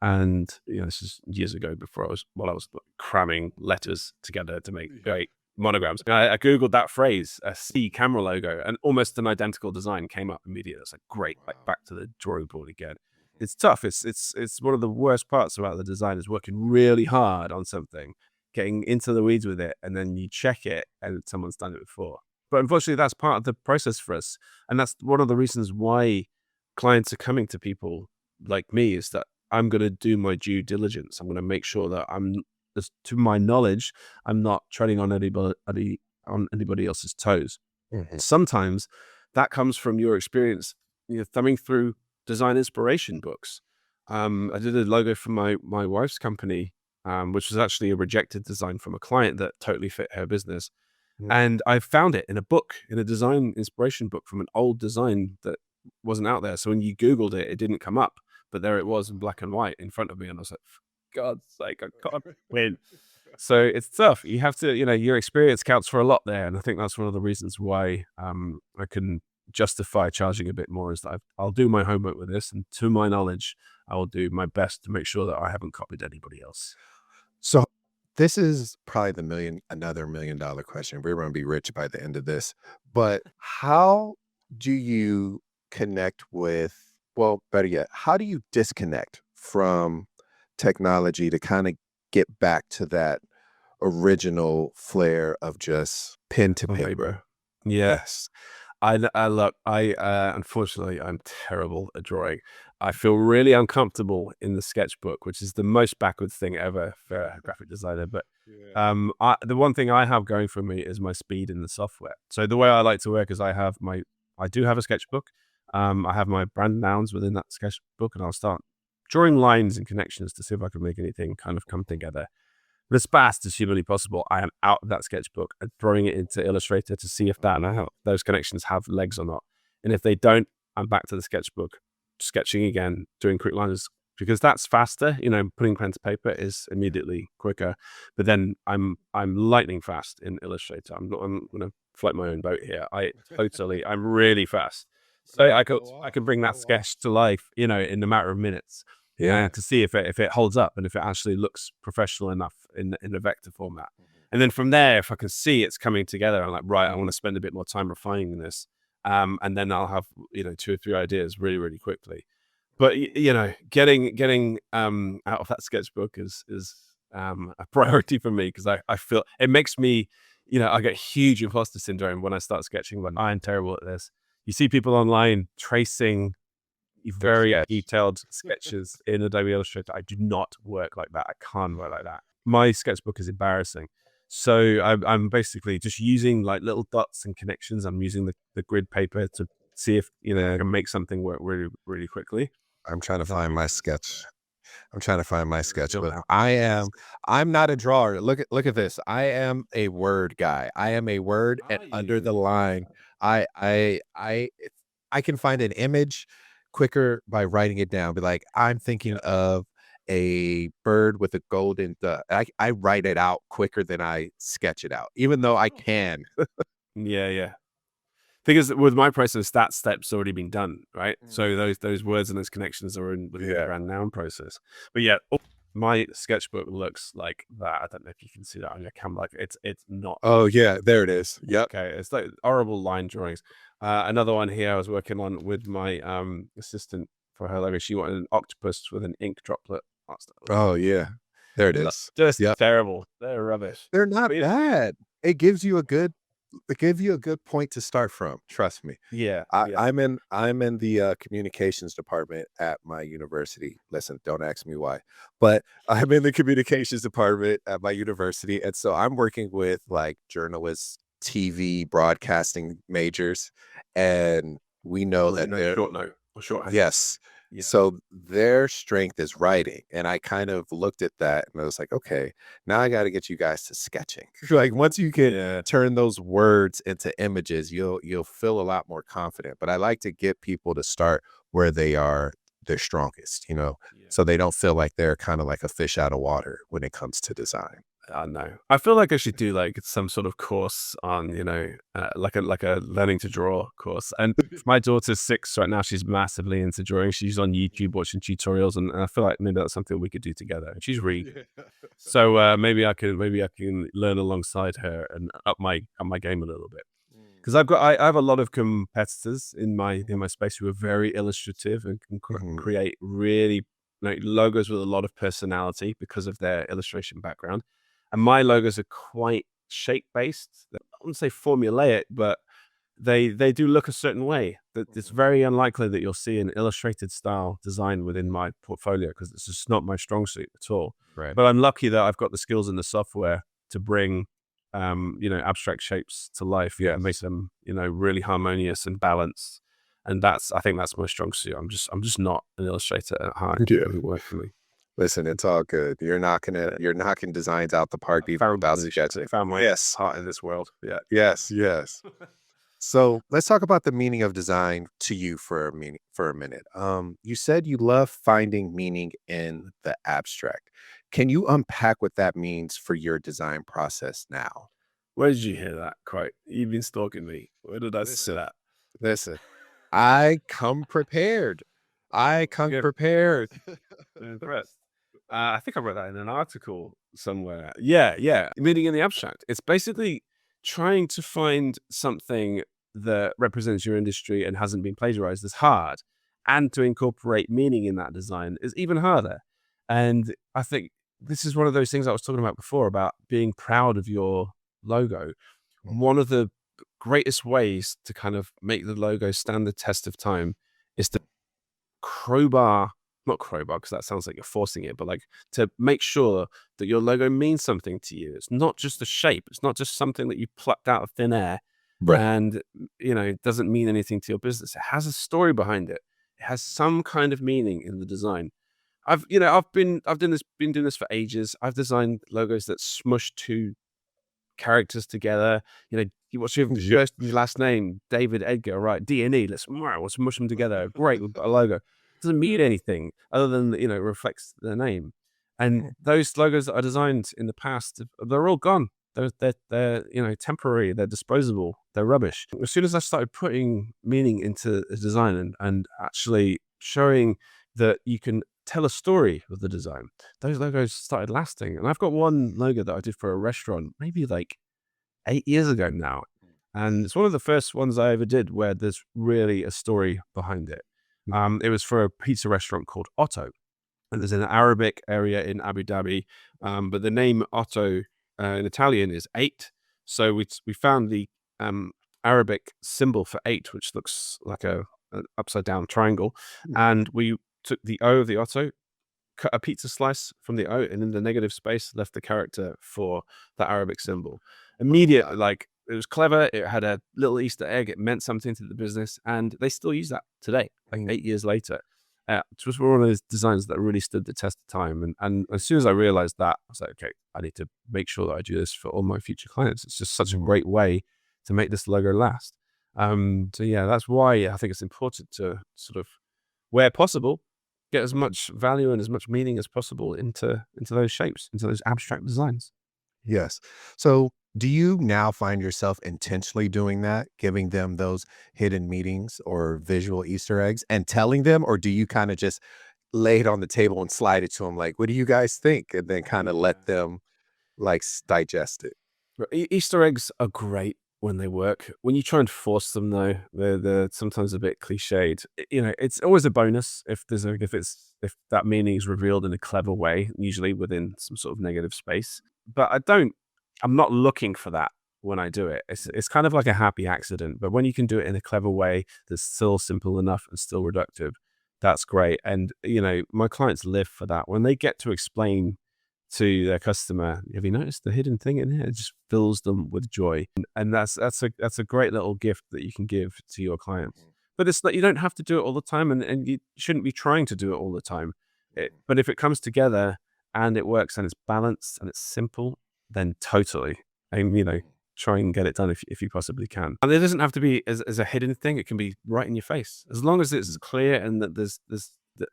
And you know, this is years ago, before I was cramming letters together to make
yeah.
great monograms. I googled that phrase, a C camera logo, and almost an identical design came up immediately. It's like, great, like
Wow.
back to the drawing board again.
Mhm,
It's tough. It's one of the worst parts about the design, is working really hard on something, getting into the weeds with it, and then you check it and someone's done it before. But unfortunately, that's part of the process for us. And that's one of the reasons why clients are coming to people like me, is that I'm going to do my due diligence. I'm going to make sure that to my knowledge, I'm not treading on anybody else's toes.
mhm,
Sometimes that comes from your experience, you know, thumbing through design inspiration books. I did a logo for my wife's company, which was actually a rejected design from a client that totally fit her business.
mhm.
And I found it in a book, in a design inspiration book from an old design that wasn't out there. So when you Googled it, it didn't come up, but there it was in black and white in front of me. And I was like, for God's sake, I can't win. So it's tough. You have to, you know, your experience counts for a lot there. And I think that's one of the reasons why I can justify charging a bit more, is that I'll do my homework with this. And to my knowledge, I will do my best to make sure that I haven't copied anybody else.
So, this is probably another $1,000,000 question. We're gonna be rich by the end of this, but how do you connect with better yet, how do you disconnect from technology to kinda get back to that original flair of just pen to
On
paper?
paper. Yeah.
Yes.
look, unfortunately, I'm terrible at drawing. I feel really uncomfortable in the sketchbook, which is the most backward thing ever for a graphic designer. But
Yeah.
the one thing I have going for me is my speed in the software. So the way I like to work is I do have a sketchbook. I have my brand nouns within that sketchbook, and I'll start drawing lines and connections to see if I can make anything kind of come together. But as fast as humanly possible, I am out of that sketchbook and throwing it into Illustrator to see if those connections have legs or not. And if they don't, I'm back to the sketchbook, sketching again, doing quick lines because that's faster. Putting pen to paper is immediately quicker. But then I'm lightning fast in Illustrator. I'm going to float my own boat here. I'm really fast. So I can bring that sketch to life, in a matter of minutes.
Yeah.
To see if it holds up and if it actually looks professional enough in the vector format. And then from there, if I can see it's coming together, I'm like, right, I want to spend a bit more time refining this. And then I'll have, 2 or 3 ideas really, really quickly. But getting out of that sketchbook is a priority for me because I feel it makes me, I get huge imposter syndrome when I start sketching. Like, I am terrible at this. You see people online tracing
Their
very
sketch.
detailed sketches in Adobe Illustrator. I do not work like that. I can't work like that. My sketchbook is embarrassing. So I'm basically just using like little dots and connections. I'm using the grid paper to see if, I can make something work really, really quickly.
I'm trying to
That's
find my sketch. I'm trying to find my sketch,
still
but
out.
I'm not a drawer. Look at this. I am a word guy. I am a word and
Are
under the
you?
line. I can find an image quicker by writing it down. Be like, I'm thinking
Yeah.
of a bird with a golden duck. I write it out quicker than I sketch it out, even though I can.
Yeah, yeah. Thing is, with my process, that step's already been done, right? So
Mhm.
those words and those connections are within the
Yeah.
brand noun process. But yeah, my sketchbook looks like that. I don't know if you can see that on your camera. Like it's not
Oh yeah, there it is. Yep.
okay. It's like horrible line drawings. Another one here I was working on with my assistant for her logo. She wanted an octopus with an ink droplet.
Oh yeah, there it is.
Just
Yep.
terrible. They're rubbish.
They're not
But
bad. It gives you a good point to start from, trust me.
yeah,
I
yeah.
I'm in the, communications department at my university. Listen, don't ask me why, but I'm in the communications department at my university, and so I'm working with, like, journalists, TV, broadcasting majors, and we know that they're
Short note or shorthand.
yes.
Yeah.
So their strength is writing, and I kind of looked at that and I was like, "Okay, now I gotta get you guys to sketching." Like, once you can
Yeah.
turn those words into images, you'll feel a lot more confident, but I like to get people to start where they are their strongest,
Yeah.
so they don't feel like they're kinda like a fish out of water when it comes to design.
I know. I feel like I should do like some sort of course on, like a learning to draw course. And my daughter's 6 right now. She's massively into drawing. She's on YouTube watching tutorials, and I feel like maybe that's something we could do together. And she's really good.
Yeah.
So maybe I can learn alongside her and up my game a little bit. Because I have a lot of competitors in my space who are very illustrative and can
Mhm.
create really like logos with a lot of personality because of their illustration background. And my logos are quite shape based. I wouldn't say formulaic, but they do look a certain way. That it's
Mhm.
very unlikely that you'll see an illustrated style design within my portfolio because it's just not my strong suit at all.
Right.
But I'm lucky that I've got the skills in the software to bring abstract shapes to life and make
Yes.
them, really harmonious and balanced. And I think that's my strong suit. I'm just not an illustrator at heart. It
Yeah.
doesn't work for me.
Listen, it's all good. You're knocking designs out the park
I
even
found
without
niche. I
sketching.
found my
Yes.
heart in this world. Yeah.
Yes, yes. So let's talk about the meaning of design to you for a minute. You said you love finding meaning in the abstract. Can you unpack what that means for your design process now?
Where did you hear that quote? You've been stalking me. Where did I say
Listen,
that?
listen. I come prepared. I come
Good.
prepared.
I'm impressed. I think I read that in an article somewhere. Yeah, yeah. Meaning in the abstract. It's basically trying to find something that represents your industry and hasn't been plagiarized is hard. And to incorporate meaning in that design is even harder. And I think this is one of those things I was talking about before about being proud of your logo.
Mhm.
One of the greatest ways to kind of make the logo stand the test of time is to crowbar, not crowbar, because that sounds like you're forcing it, but like to make sure that your logo means something to you. It's not just a shape. It's not just something that you plucked out of thin air
Right.
and, it doesn't mean anything to your business. It has a story behind it. It has some kind of meaning in the design. Been doing this for ages. I've designed logos that smush two characters together. What's your
Yeah.
first and your last name? David Edgar, right? D&E. Let's mush them together. Great, we've got a logo. Doesn't mean anything other than it reflects their name. And those logos that I designed in the past, they're all gone. They're temporary. They're disposable. They're rubbish. As soon as I started putting meaning into the design and actually showing that you can tell a story with the design, those logos started lasting. And I've got one logo that I did for a restaurant, maybe like 8 years ago now. And it's one of the first ones I ever did where there's really a story behind it. It was for a pizza restaurant called Otto. And there's an Arabic area in Abu Dhabi. But the name Otto in Italian is 8. So we found the Arabic symbol for 8, which looks like an upside down triangle. And we took the O of the Otto, cut a pizza slice from the O, and in the negative space left the character for the Arabic symbol. Immediately, like, it was clever. It had a little Easter egg. It meant something to the business, and they still use that today, like 8 years later. It was one of those designs that really stood the test of time. And as soon as I realized that, I was like, okay, I need to make sure that I do this for all my future clients. It's just such a great way to make this logo last. So yeah, that's why I think it's important to sort of, where possible, get as much value and as much meaning as possible into those shapes, into those abstract designs.
Yes. So, do you now find yourself intentionally doing that, giving them those hidden meetings or visual Easter eggs and telling them, or do you kind of just lay it on the table and slide it to them like, "What do you guys think?" and then kind of let them like digest it?
Easter eggs are great when they work. When you try and force them, though, they're sometimes a bit cliched. It's always a bonus if that meaning is revealed in a clever way, usually within some sort of negative space. But I'm not looking for that when I do it. It's kind of like a happy accident. But when you can do it in a clever way that's still simple enough and still reductive, that's great. And my clients live for that. When they get to explain to their customer, have you noticed the hidden thing in here? It just fills them with joy, and that's a great little gift that you can give to your clients. But it's that you don't have to do it all the time, and you shouldn't be trying to do it all the time. But if it comes together and it works and it's balanced and it's simple, then totally, and try and get it done if you possibly can. And it doesn't have to be as a hidden thing. It can be right in your face, as long as it's clear and that there's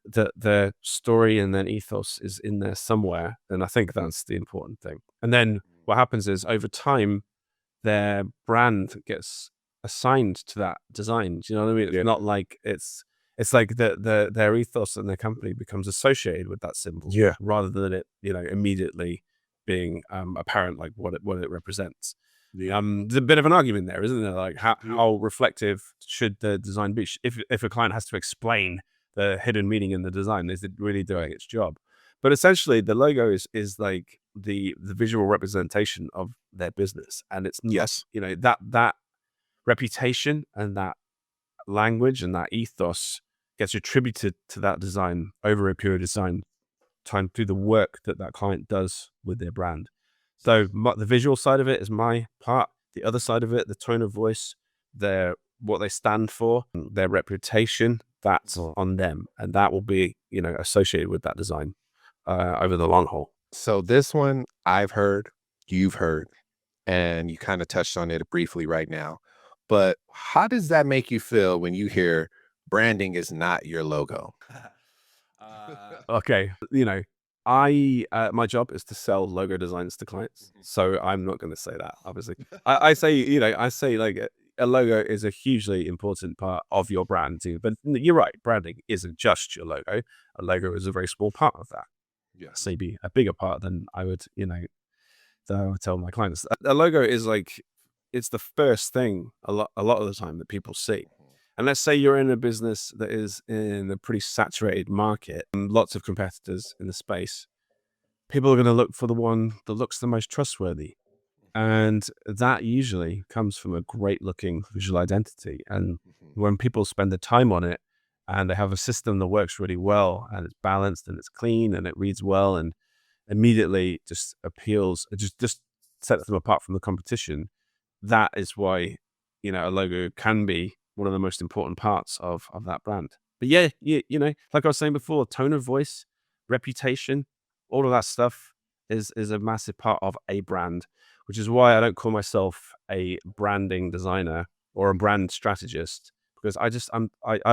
the story and then ethos is in there somewhere, then I think that's the important thing. And then what happens is, over time, their brand gets assigned to that design. Do you know what I mean? It's not like it's like their ethos and their company becomes associated with that symbol,
Yeah.
rather than it immediately being apparent, like what it represents. There's a bit of an argument there, isn't there? Like, how reflective should the design be? If a client has to explain the hidden meaning in the design, is it really doing its job? But essentially, the logo is like the visual representation of their business, and it's not,
Yes.
that reputation and that language and that ethos gets attributed to that design over a period of time through the work that client does with their brand. So the visual side of it is my part. The other side of it, the tone of voice, what they stand for, their reputation, that's on them, and that will be associated with that design over the long haul.
So this one I've heard, you've heard, and you kind of touched on it briefly right now. But how does that make you feel when you hear branding is not your logo?
Okay, I my job is to sell logo designs to clients, so I'm not going to say that. Obviously, I say like a logo is a hugely important part of your brand too. But you're right, branding isn't just your logo. A logo is a very small part of that.
Yes.
Maybe a bigger part than I would, that I would tell my clients. A logo is like, it's the first thing a lot of the time that people see. And let's say you're in a business that is in a pretty saturated market and lots of competitors in the space. People are going to look for the one that looks the most trustworthy. And that usually comes from a great looking visual identity. And
Mhm.
when people spend the time on it and they have a system that works really well and it's balanced and it's clean and it reads well and immediately just appeals, it just sets them apart from the competition. That is why, a logo can be one of the most important parts of that brand. But yeah, like I was saying before, tone of voice, reputation, all of that stuff is a massive part of a brand, which is why I don't call myself a branding designer or a brand strategist because I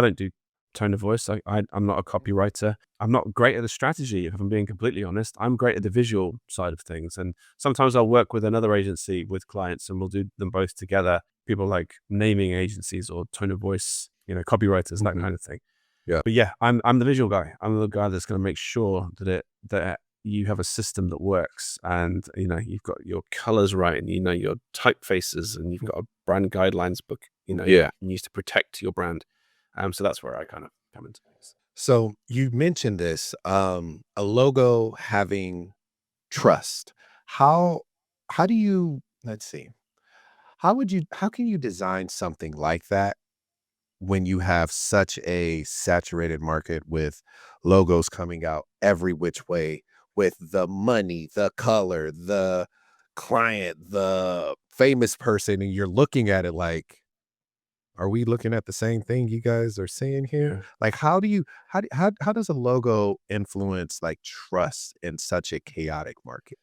don't do tone of voice. I'm not a copywriter. I'm not great at the strategy, if I'm being completely honest. I'm great at the visual side of things. And sometimes I'll work with another agency with clients and we'll do them both together. People like naming agencies or tone of voice, copywriters, that
Mhm.
kind of thing.
Yeah.
But yeah, I'm the visual guy. I'm the guy that's going to make sure that you have a system that works and you've got your colors right and your typefaces and you've got a brand guidelines book,
Yeah.
you use to protect your brand. So that's where I kind of come into this.
So you mentioned this, a logo having trust. How how do you let's see. How can you design something like that when you have such a saturated market with logos coming out every which way with the money, the color, the client, the famous person, and you're looking at it like, are we looking at the same thing you guys are seeing here?
Yeah.
Like, how does a logo influence like trust in such a chaotic market?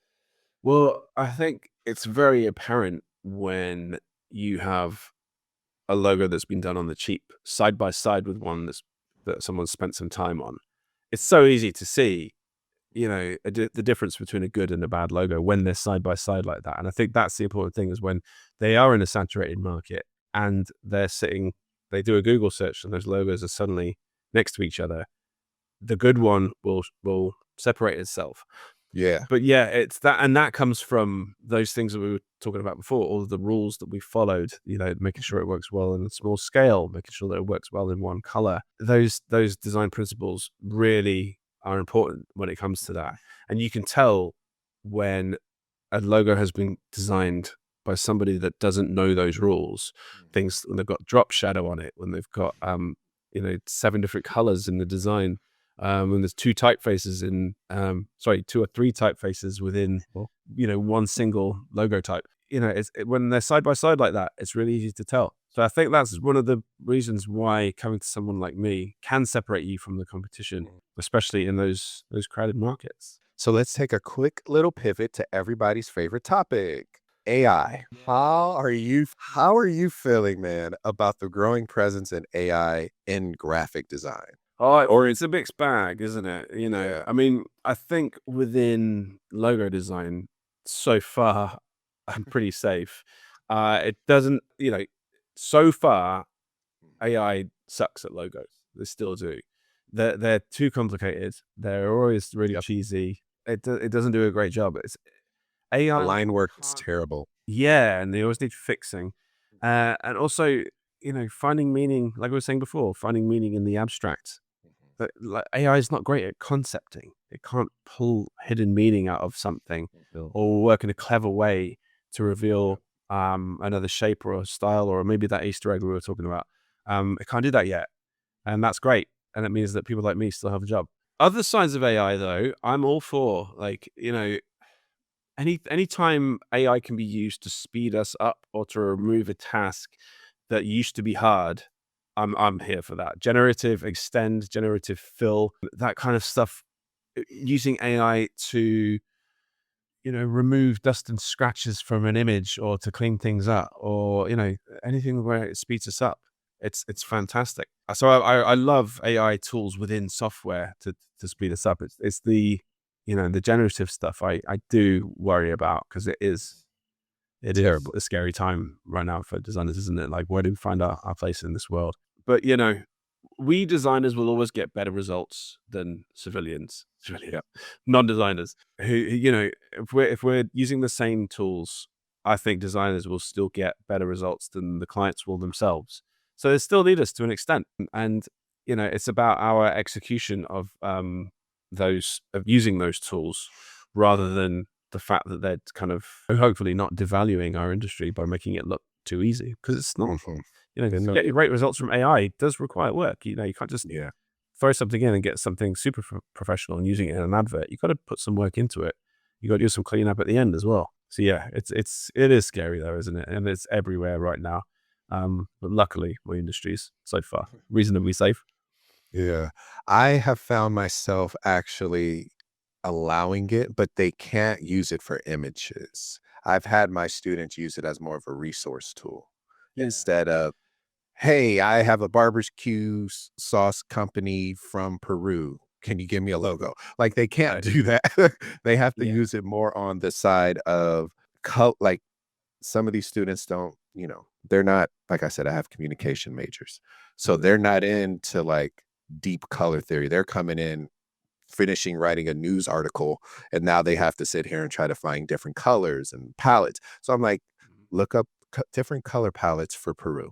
Well, I think it's very apparent when you have a logo that's been done on the cheap side by side with one that someone spent some time on. It's so easy to see, the difference between a good and a bad logo when they're side by side like that. And I think that's the important thing is when they are in a saturated market and they do a Google search and those logos are suddenly next to each other. The good one will separate itself.
Yeah.
But yeah, it's that, and that comes from those things that we were talking about before, all of the rules that we followed, making sure it works well in a small scale, making sure that it works well in one color. Those design principles really are important when it comes to that. And you can tell when a logo has been designed by somebody that doesn't know those rules. Things when they've got drop shadow on it, when they've got 7 different colors in the design, when there's 2 typefaces in, 2 or 3 typefaces within, one single logo type. When they're side by side like that, it's really easy to tell. So I think that's one of the reasons why coming to someone like me can separate you from the competition, especially in those crowded markets.
So let's take a quick little pivot to everybody's favorite topic, AI. How are you feeling, man, about the growing presence in AI in graphic design?
Oh, or it's a mixed bag, isn't it?
Yeah.
I mean, I think within logo design, so far, I'm pretty safe. It doesn't, so far, AI sucks at logos. They still do. They're too complicated. They're always really
Yep.
cheesy. It doesn't do a great job. It's
The
AI.
line work is terrible.
Yeah, and they always need fixing. And also, finding meaning, like I was saying before, finding meaning in the abstract. But like, AI is not great at concepting. It can't pull hidden meaning out of something
Bill.
or work in a clever way to reveal another shape or a style or maybe that Easter egg we were talking about. It can't do that yet. And that's great. And it means that people like me still have a job. Other sides of AI, though, I'm all for. Like, anytime AI can be used to speed us up or to remove a task that used to be hard, I'm here for that. Generative extend, generative fill, that kind of stuff. Using AI to, remove dust and scratches from an image or to clean things up or, anything where it speeds us up. It's fantastic. So I love AI tools within software to speed us up. It's the generative stuff I do worry about because it is
Terrible.
a scary time right now for designers, isn't it? Like, where do we find our place in this world? But we designers will always get better results than
Yeah.
non-designers. If we're using the same tools, I think designers will still get better results than the clients will themselves. So they still need us to an extent, and it's about our execution of using those tools rather than the fact that they're kind of hopefully not devaluing our industry by making it look too easy, because it's not.
Mhm.
To
No,
get great results from AI does require work. You can't just
yeah.
throw something in and get something super professional and using it in an advert. You got to put some work into it. You got to do some cleanup at the end as well. So yeah, it is scary though, isn't it? And it's everywhere right now. But luckily, my industry's so far reasonably safe.
Yeah. I have found myself actually allowing it, but they can't use it for images. I've had my students use it as more of a resource tool
Yeah.
instead of, hey, I have a barbecue sauce company from Peru. Can you give me a logo? Like they can't
Right.
do that. They have to
Yeah.
use it more on the side of like some of these students don't, they're not, like I said, I have communication majors. So
Mhm.
they're not into like deep color theory. They're coming in finishing writing a news article and now they have to sit here and try to find different colors and palettes. So I'm like,
Mhm.
look up different color palettes for Peru.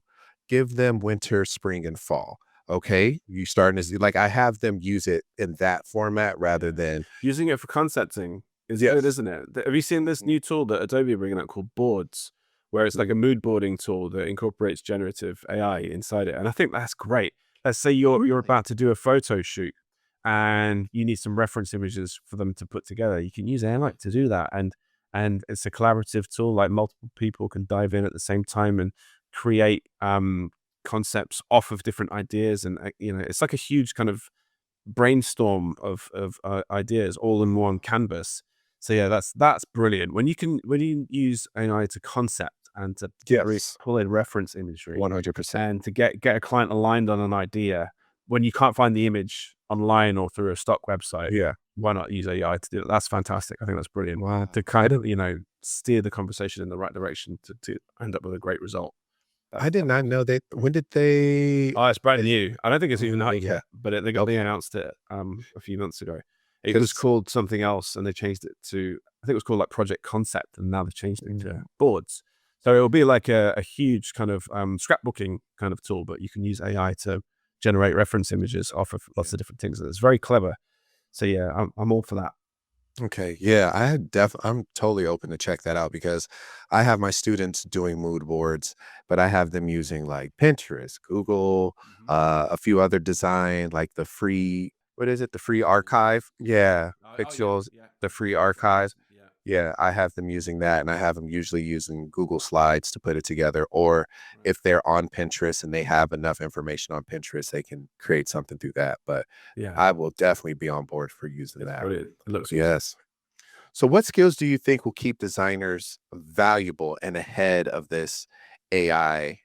Give them winter, spring, and fall. Okay, you starting to see like I have them use it in that format rather
Yeah.
than
Using it for concepting is good,
yes.
isn't it? Have you seen this
Mhm.
new tool that Adobe are bringing out called Boards, where it's like a
Mhm.
mood boarding tool that incorporates generative AI inside it? And I think that's great. Let's say you're
Really?
about to do a photo shoot and you need some reference images for them to put together. You can use AI to do that, and it's a collaborative tool. Like multiple people can dive in at the same time and create concepts off of different ideas, and it's like a huge kind of brainstorm of ideas all in one canvas. So yeah, that's brilliant. When you use AI to concept and to
Yes.
pull in reference imagery
100%.
and to get a client aligned on an idea when you can't find the image online or through a stock website,
Yeah.
why not use AI to do it? That's fantastic. I think that's brilliant
Wow.
to kind of steer the conversation in the right direction to end up with a great result.
I did
That's
not know they when did they
Oh, it's brand new. I don't think it's even out
okay.
yet, but they
Okay.
announced it a few months ago. It was
Because
called something else, and they changed it to I think it was called like Project Concept, and now they've changed it to Boards. So it'll be like a huge kind of scrapbooking kind of tool, but you can use AI to generate reference images off of lots
yeah.
of different things. It's very clever. So yeah, I'm all for that.
Okay, yeah, I'm totally open to check that out because I have my students doing mood boards, but I have them using like Pinterest, Google,
Mhm.
a few other design, like the free, what is it? The free archive. Yeah,
Yeah,
Pixels,
yeah.
the free
Free for
archive.
yeah,
Yeah, I have them using that and I have them usually using Google Slides to put it together. Or
right.
if they're on Pinterest and they have enough information on Pinterest, they can create something through that. But
Yeah,
I will definitely be on board for using
it's
that.
brilliant. It looks awesome.
Yes. So, what skills do you think will keep designers valuable and ahead of this AI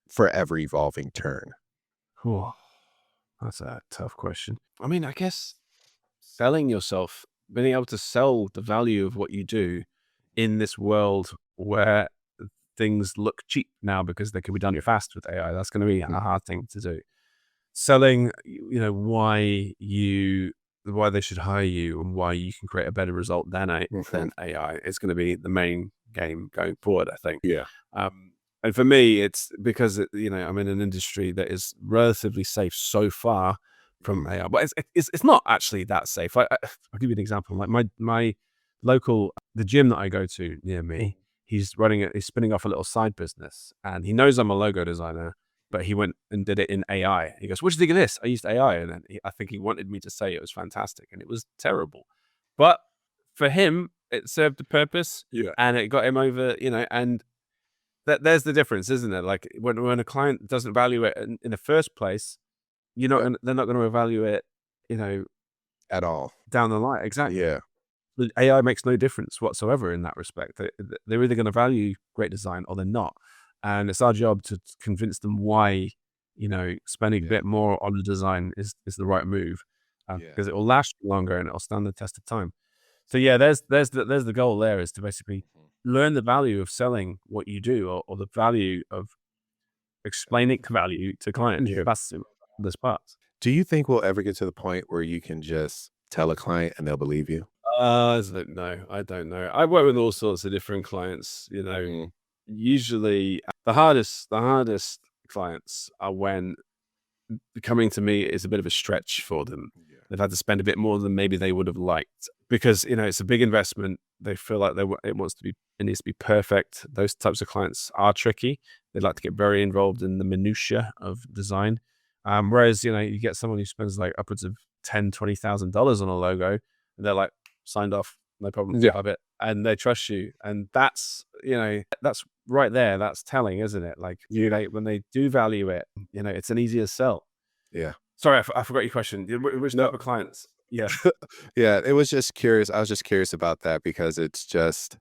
forever evolving turn?
Cool. That's a tough question. I mean, I guess selling yourself, being able to sell the value of what you do in this world where things look cheap now because they can be done fast with AI, that's going to be a
Mm,
hard thing to do. Selling, why they should hire you and why you can create a better result
mhm.
than AI is going to be the main game going forward, I think.
Yeah.
And for me, it's because I'm in an industry that is relatively safe so far from
Mhm.
AI, but it's not actually that safe. I'll give you an example. Like my local the gym that I go to near me, he's spinning off a little side business, and he knows I'm a logo designer, but he went and did it in AI. He goes, "What do you think of this?" I used AI, and then I think he wanted me to say it was fantastic, and it was terrible. But for him, it served a purpose,
Yeah.
and it got him over. And there's the difference, isn't it? Like when a client doesn't value it in the first place,
Yep.
they're not going to evaluate it, you know,
At all.
down the line. Exactly.
Yeah.
The AI makes no difference whatsoever in that respect. They're either going to value great design or they're not. And it's our job to convince them why, spending a
Yeah.
bit more on the design is the right move,
Yeah.
because it will last longer and it'll stand the test of time. So yeah, there's the goal there is to basically
Mhm.
learn the value of selling what you do, or the value of explaining the value to clients.
Yeah.
That's the this part.
Do you think we'll ever get to the point where you can just tell a client and they'll believe you?
I don't know. I don't know. I work with all sorts of different clients.
Mhm.
Usually the hardest clients are when coming to me is a bit of a stretch for them.
Yeah.
they've had to spend a bit more than maybe they would have liked because, it's a big investment. They feel like it needs to be perfect. Those types of clients are tricky. They like to get very involved in the minutiae of design. Whereas, you get someone who spends like upwards of $10,000-$20,000 on a logo, and they're like, signed off, no problem,
Yeah.
have it, and they trust you. And that's, that's right there. That's telling, isn't it? Like, when they do value it, it's an easier sell.
Yeah.
Sorry, I forgot your question. Which
No.
type of clients? Yeah,
Yeah, it was just curious. I was just curious about that because it's just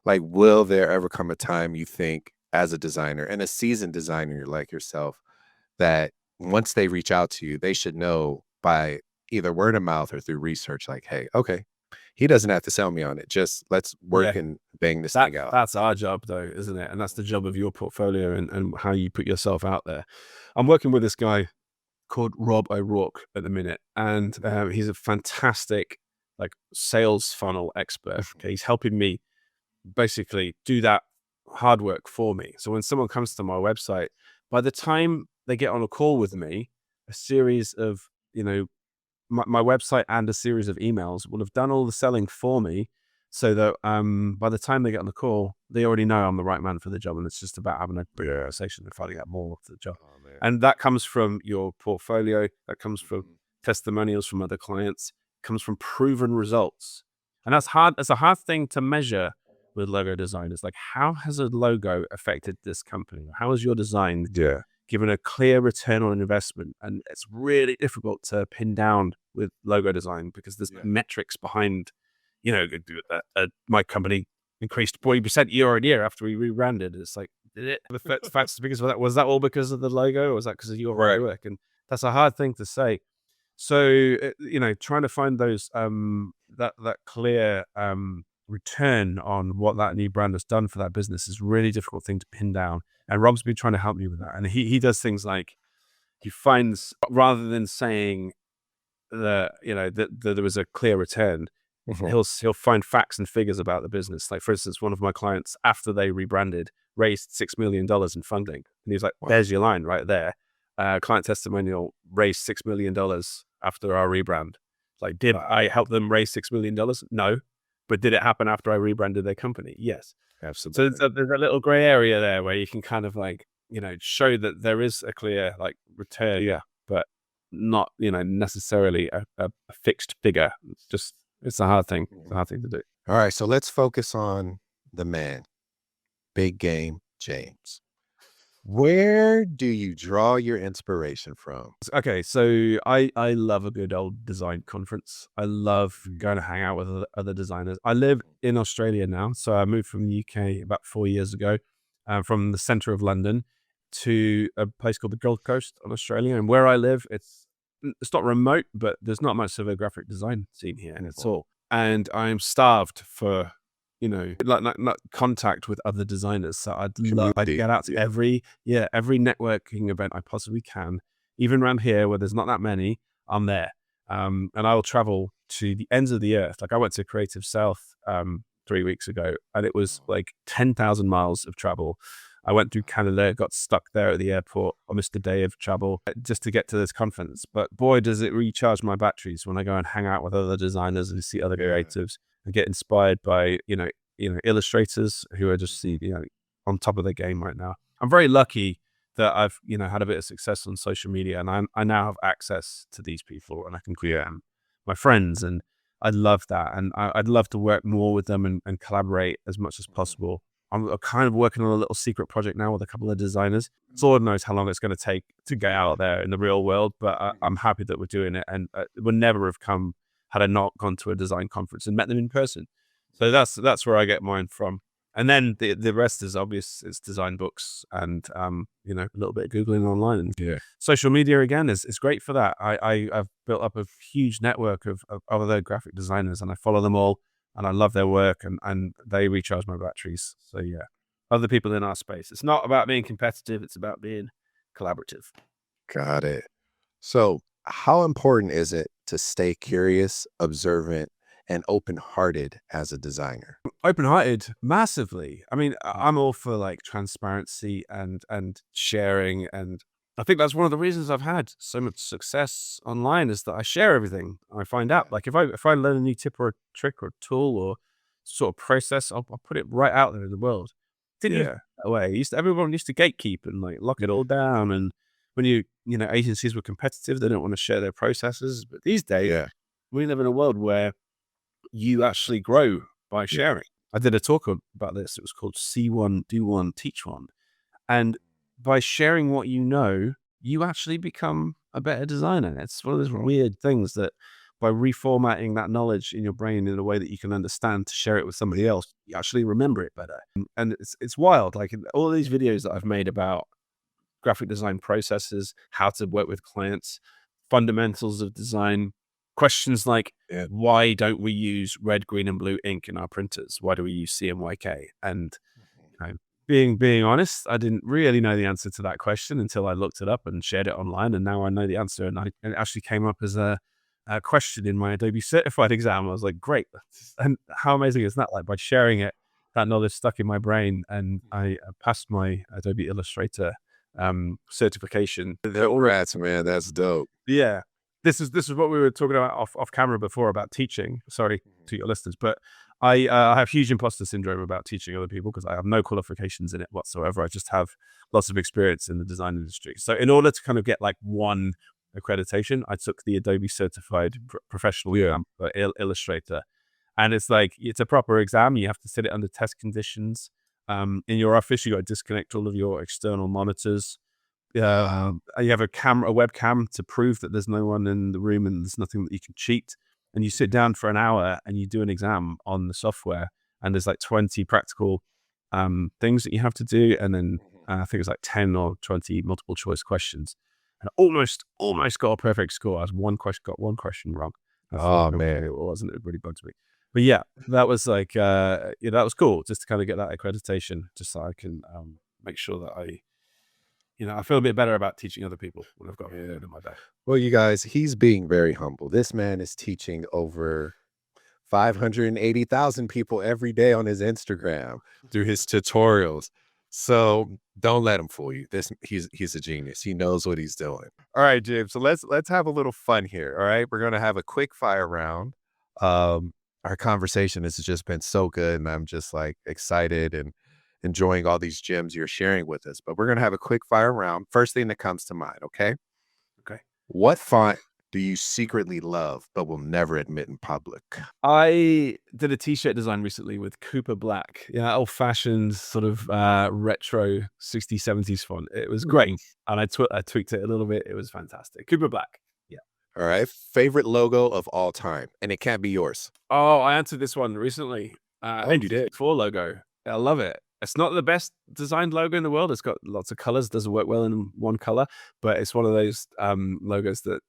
like, will there ever come a time you think as a designer and a seasoned designer like yourself that once they reach out to you, they should know by either word of mouth or through research, like, hey, okay, he doesn't have to sell me on it. Just let's work
yeah.
and bang this thing out.
That's our job, though, isn't it? And that's the job of your portfolio and how you put yourself out there. I'm working with this guy called Rob O'Rourke at the minute, and he's a fantastic like sales funnel expert. Okay, he's helping me basically do that hard work for me. So when someone comes to my website, by the time they get on a call with me, a series of my website and a series of emails will have done all the selling for me, so that by the time they get on the call, they already know I'm the right man for the job, and it's just about having a conversation and finding out more for the job.
Oh man.
And that comes from your portfolio, that comes from
Mhm.
testimonials from other clients, comes from proven results. And that's hard. It's a hard thing to measure with logo designers. Like, how has a logo affected this company? How has your design
Yeah.
given a clear return on investment? And it's really difficult to pin down with logo design because there's
Yeah.
metrics behind, my company increased 40% year on year after we rebranded. It's like, did it have facts because of that? Was that all because of the logo, or was that because of your hard
Right.
work? And that's a hard thing to say. So, trying to find those, that clear, return on what that new brand has done for that business is a really difficult thing to pin down. And Rob's been trying to help me with that. And he does things like he finds, rather than saying that there was a clear return,
Mhm.
he'll find facts and figures about the business. Like, for instance, one of my clients, after they rebranded, raised $6 million in funding. And he's like,
Wow.
there's your line right there. Client testimonial, raised $6 million after our rebrand. Like, did I help them raise $6 million? No. But did it happen after I rebranded their company? Yes. So
Absolutely.
there's a little gray area there where you can kind of like, show that there is a clear like return,
Yeah.
but not, necessarily a fixed figure. It's a hard thing. It's a
Mhm.
hard thing to do.
All right. So let's focus on the man, big game James. Where do you draw your inspiration from?
Okay, so I love a good old design conference. I love
Mm.
going to hang out with other designers. I live in Australia now, so I moved from the UK about 4 years ago, from the center of London to a place called the Gold Coast of Australia. And where I live, it's not remote, but there's not much of a graphic design scene here at
Mhm.
all. And I'm starved for like contact with other designers. So I'd
Community.
get out to
Yeah.
every networking event I possibly can. Even around here where there's not that many, I'm there. And I will travel to the ends of the earth. Like, I went to Creative South 3 weeks ago, and it was like 10,000 miles of travel. I went through Canada, got stuck there at the airport. I missed a day of travel just to get to this conference. But boy, does it recharge my batteries when I go and hang out with other designers and see other
Yeah.
creatives and get inspired by, illustrators who are just, on top of their game right now. I'm very lucky that I've, had a bit of success on social media, and I now have access to these people, and I can create my friends, and I love that. And I'd love to work more with them and collaborate as much as possible. I'm kind of working on a little secret project now with a couple of designers. Lord knows how long it's going to take to get out there in the real world, but I'm happy that we're doing it, and it would never have come had I not gone to a design conference and met them in person. So that's where I get mine from. And then the rest is obvious. It's design books and a little bit of Googling online, and
Yeah.
social media again is great for that. I've built up a huge network of other graphic designers, and I follow them all, and I love their work, and they recharge my batteries. So yeah, other people in our space. It's not about being competitive, it's about being collaborative.
Got it. So, how important is it to stay curious, observant, and open-hearted as a designer?
Open-hearted, massively. I mean,
Mm.
I'm all for like transparency and sharing, and I think that's one of the reasons I've had so much success online is that I share everything I find out.
Yeah.
Like if I learn a new tip or a trick or a tool or sort of process, I'll put it right out there in the world. Didn't use
Yeah.
it that way. Everyone used to gatekeep and like lock it all down. And when agencies were competitive, they don't want to share their processes. But these days,
Yeah.
we live in a world where you actually grow by
Yeah.
sharing. I did a talk about this. It was called See One, Do One, Teach One. And by sharing what you know, you actually become a better designer. It's one of those
Mhm.
weird things that by reformatting that knowledge in your brain in a way that you can understand to share it with somebody else, you actually remember it better. And it's wild. Like all these videos that I've made about graphic design processes, how to work with clients, fundamentals of design, questions like
Yeah.
why don't we use red, green, and blue ink in our printers? Why do we use CMYK? And you know, being honest, I didn't really know the answer to that question until I looked it up and shared it online, and now I know the answer. And it actually came up as a question in my Adobe certified exam. I was like, great! And how amazing is that? Like by sharing it, that knowledge stuck in my brain, and I passed my Adobe Illustrator certification. They're all
Congrats, man. That's dope.
yeah. This is what we were talking about off camera before about teaching. Sorry
Mhm.
to your listeners, but I have huge imposter syndrome about teaching other people because I have no qualifications in it whatsoever. I just have lots of experience in the design industry. So in order to kind of get like one accreditation, I took the Adobe Certified Professional
Yeah.
Exam for Illustrator, and it's like it's a proper exam. You have to sit it under test conditions. In your office, you got to disconnect all of your external monitors. You have a webcam to prove that there's no one in the room and there's nothing that you can cheat. And you sit down for an hour and you do an exam on the software, and there's like 20 practical things that you have to do, and then
Mhm.
I think it's like 10 or 20 multiple choice questions. And almost got a perfect score. I was got one question wrong. I thought
Oh,
okay,
man.
it wasn't. It really bugs me. But yeah, that was like that was cool just to kind of get that accreditation, just so I can make sure that I feel a bit better about teaching other people when I've got
Yeah.
food in my bag.
Well, you guys, he's being very humble. This man is teaching over 580,000 people every day on his Instagram through his tutorials. So don't let him fool you. He's a genius. He knows what he's doing. All right, James. So let's have a little fun here. All right. We're gonna have a quick fire round. Um, our conversation has just been so good, and I'm just like excited and enjoying all these gems you're sharing with us. But we're gonna have a quick fire round. First thing that comes to mind, okay?
Okay.
What font do you secretly love but will never admit in public?
I did a t-shirt design recently with Cooper Black. Yeah, old-fashioned sort of retro 60s, 70s font. It was great. And I tweaked it a little bit. It was fantastic. Cooper Black. Yeah.
All right. Favorite logo of all time, and it can't be yours.
Oh, I answered this one recently.
Oh, you did.
4 logo. I love it. It's not the best designed logo in the world. It's got lots of colors, doesn't work well in one color, but it's one of those logos that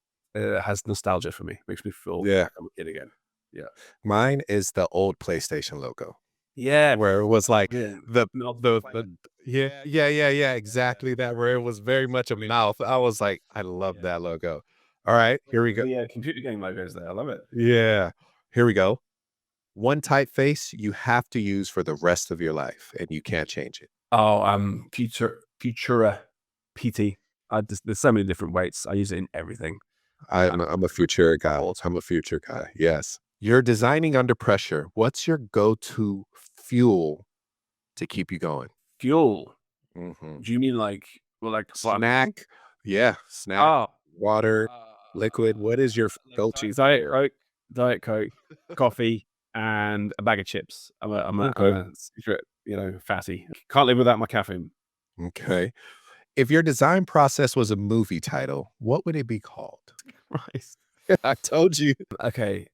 has nostalgia for me. Makes me feel
Yeah.
like I'm a kid again. Yeah.
Mine is the old PlayStation logo
Yeah.
where it was like
Yeah.
the yeah, exactly that, where it was very much a mouth. I was like, I love that logo. All right, here we go.
The computer game logos there. I love it.
Yeah. Here we go. One typeface you have to use for the rest of your life and you can't change it.
Oh, Futura PT. There's so many different weights. I use it in everything.
I'm a future guy.
All
I'm a future guy. Yes. You're designing under pressure. What's your go-to fuel to keep you going?
fuel.
Mhm.
Do you mean like like
Snack. Yeah, snack,
Oh,
water, liquid. What is your go-to?
Diet Coke, coffee, and a bag of chips. I'm
Okay.
a secret, fatty. Can't live without my caffeine.
Okay. If your design process was a movie title, what would it be called?
Right.
I told you.
Okay.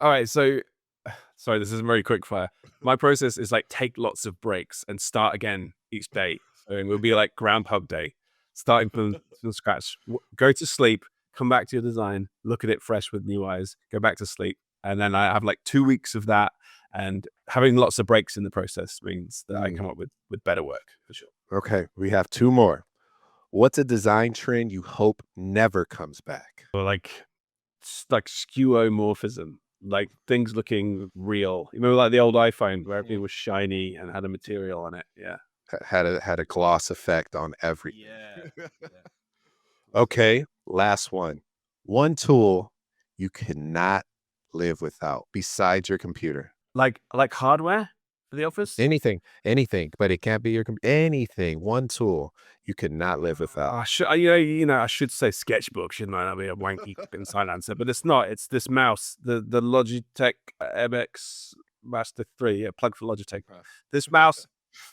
All right. So, sorry, this is very quick fire. My process is like take lots of breaks and start again each day. So it will be like Groundhog Day, starting from scratch. Go to sleep, come back to your design, look at it fresh with new eyes, go back to sleep, and then I have like 2 weeks of that. And having lots of breaks in the process means that I
Mm,
come up with better work for sure.
okay, we have two more. What's a design trend you hope never comes back?
Or like skeuomorphism, like things looking real. You remember like the old iPhone where everything
Mhm.
was shiny and had a material on it? Yeah.
Had a gloss effect on everything.
Yeah. Yeah.
Okay, last one. One tool you cannot live without besides your computer.
Like hardware for the office?
Anything, but it can't be your anything. One tool you could not live without.
I should, I should say sketchbook, shouldn't I? That'd be a wanky fucking silencer, but it's not. It's this mouse, the Logitech MX Master 3, yeah, plug for Logitech. This mouse,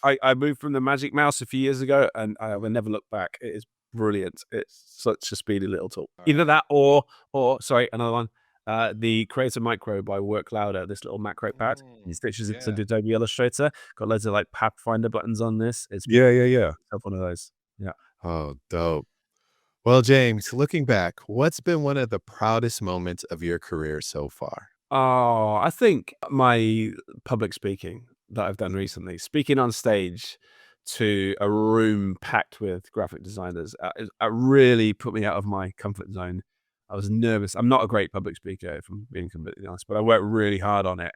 I moved from the Magic Mouse a few years ago, and I will never look back. It is brilliant. It's such a speedy little tool. Either that or sorry, another one. The Creator Micro by Work Louder, this little macro pad. It stitches into Adobe Illustrator. Got loads of like Pathfinder buttons on this. It's
Yeah.
one of those. Yeah.
Oh, dope. Well, James, looking back, what's been one of the proudest moments of your career so far?
Oh, I think my public speaking that I've done recently, speaking on stage to a room packed with graphic designers, it really put me out of my comfort zone. I was nervous. I'm not a great public speaker, if I'm being completely honest, but I worked really hard on it,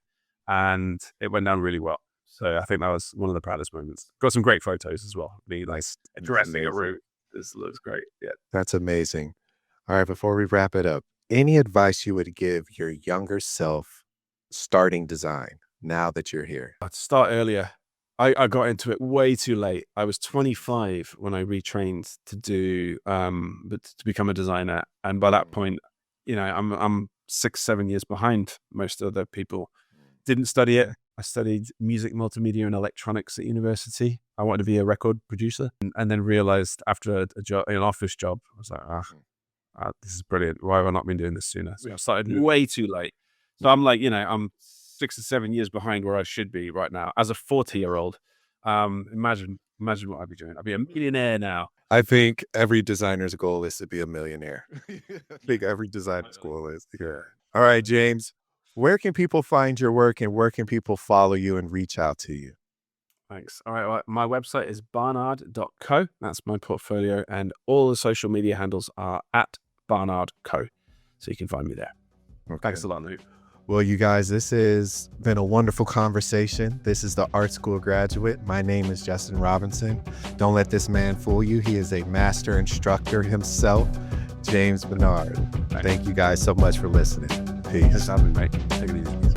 and it went down really well. So I think that was one of the proudest moments. Got some great photos as well. Me like addressing a room. This looks great. Yeah.
That's amazing. All right, before we wrap it up, any advice you would give your younger self starting design now that you're here?
I'd start earlier. I got into it way too late. I was 25 when I retrained to do but to become a designer, and by that point, I'm 6-7 years behind most other people. Didn't study it. I studied music, multimedia, and electronics at university. I wanted to be a record producer, and then realized after a job, an office job, I was like, this is brilliant. Why have I not been doing this sooner? So I started way too late. So I'm like, I'm 6 or 7 years behind where I should be right now as a 40-year-old. Imagine what I'd be doing. I'd be a millionaire now.
I think every designer's goal is to be a millionaire. I think every designer's goal is. Yeah. All right, James, where can people find your work and where can people follow you and reach out to you?
Thanks. All right. Well, my website is barnard.co. That's my portfolio. And all the social media handles are at barnard.co. So you can find me there.
Okay.
Thanks a lot, Luke.
Well, you guys, this has been a wonderful conversation. This is the Art School Graduate. My name is Justin Robinson. Don't let this man fool you. He is a master instructor himself, James Barnard. Thank you guys so much for listening. Peace.
Thanks for having me, mate. Take it easy.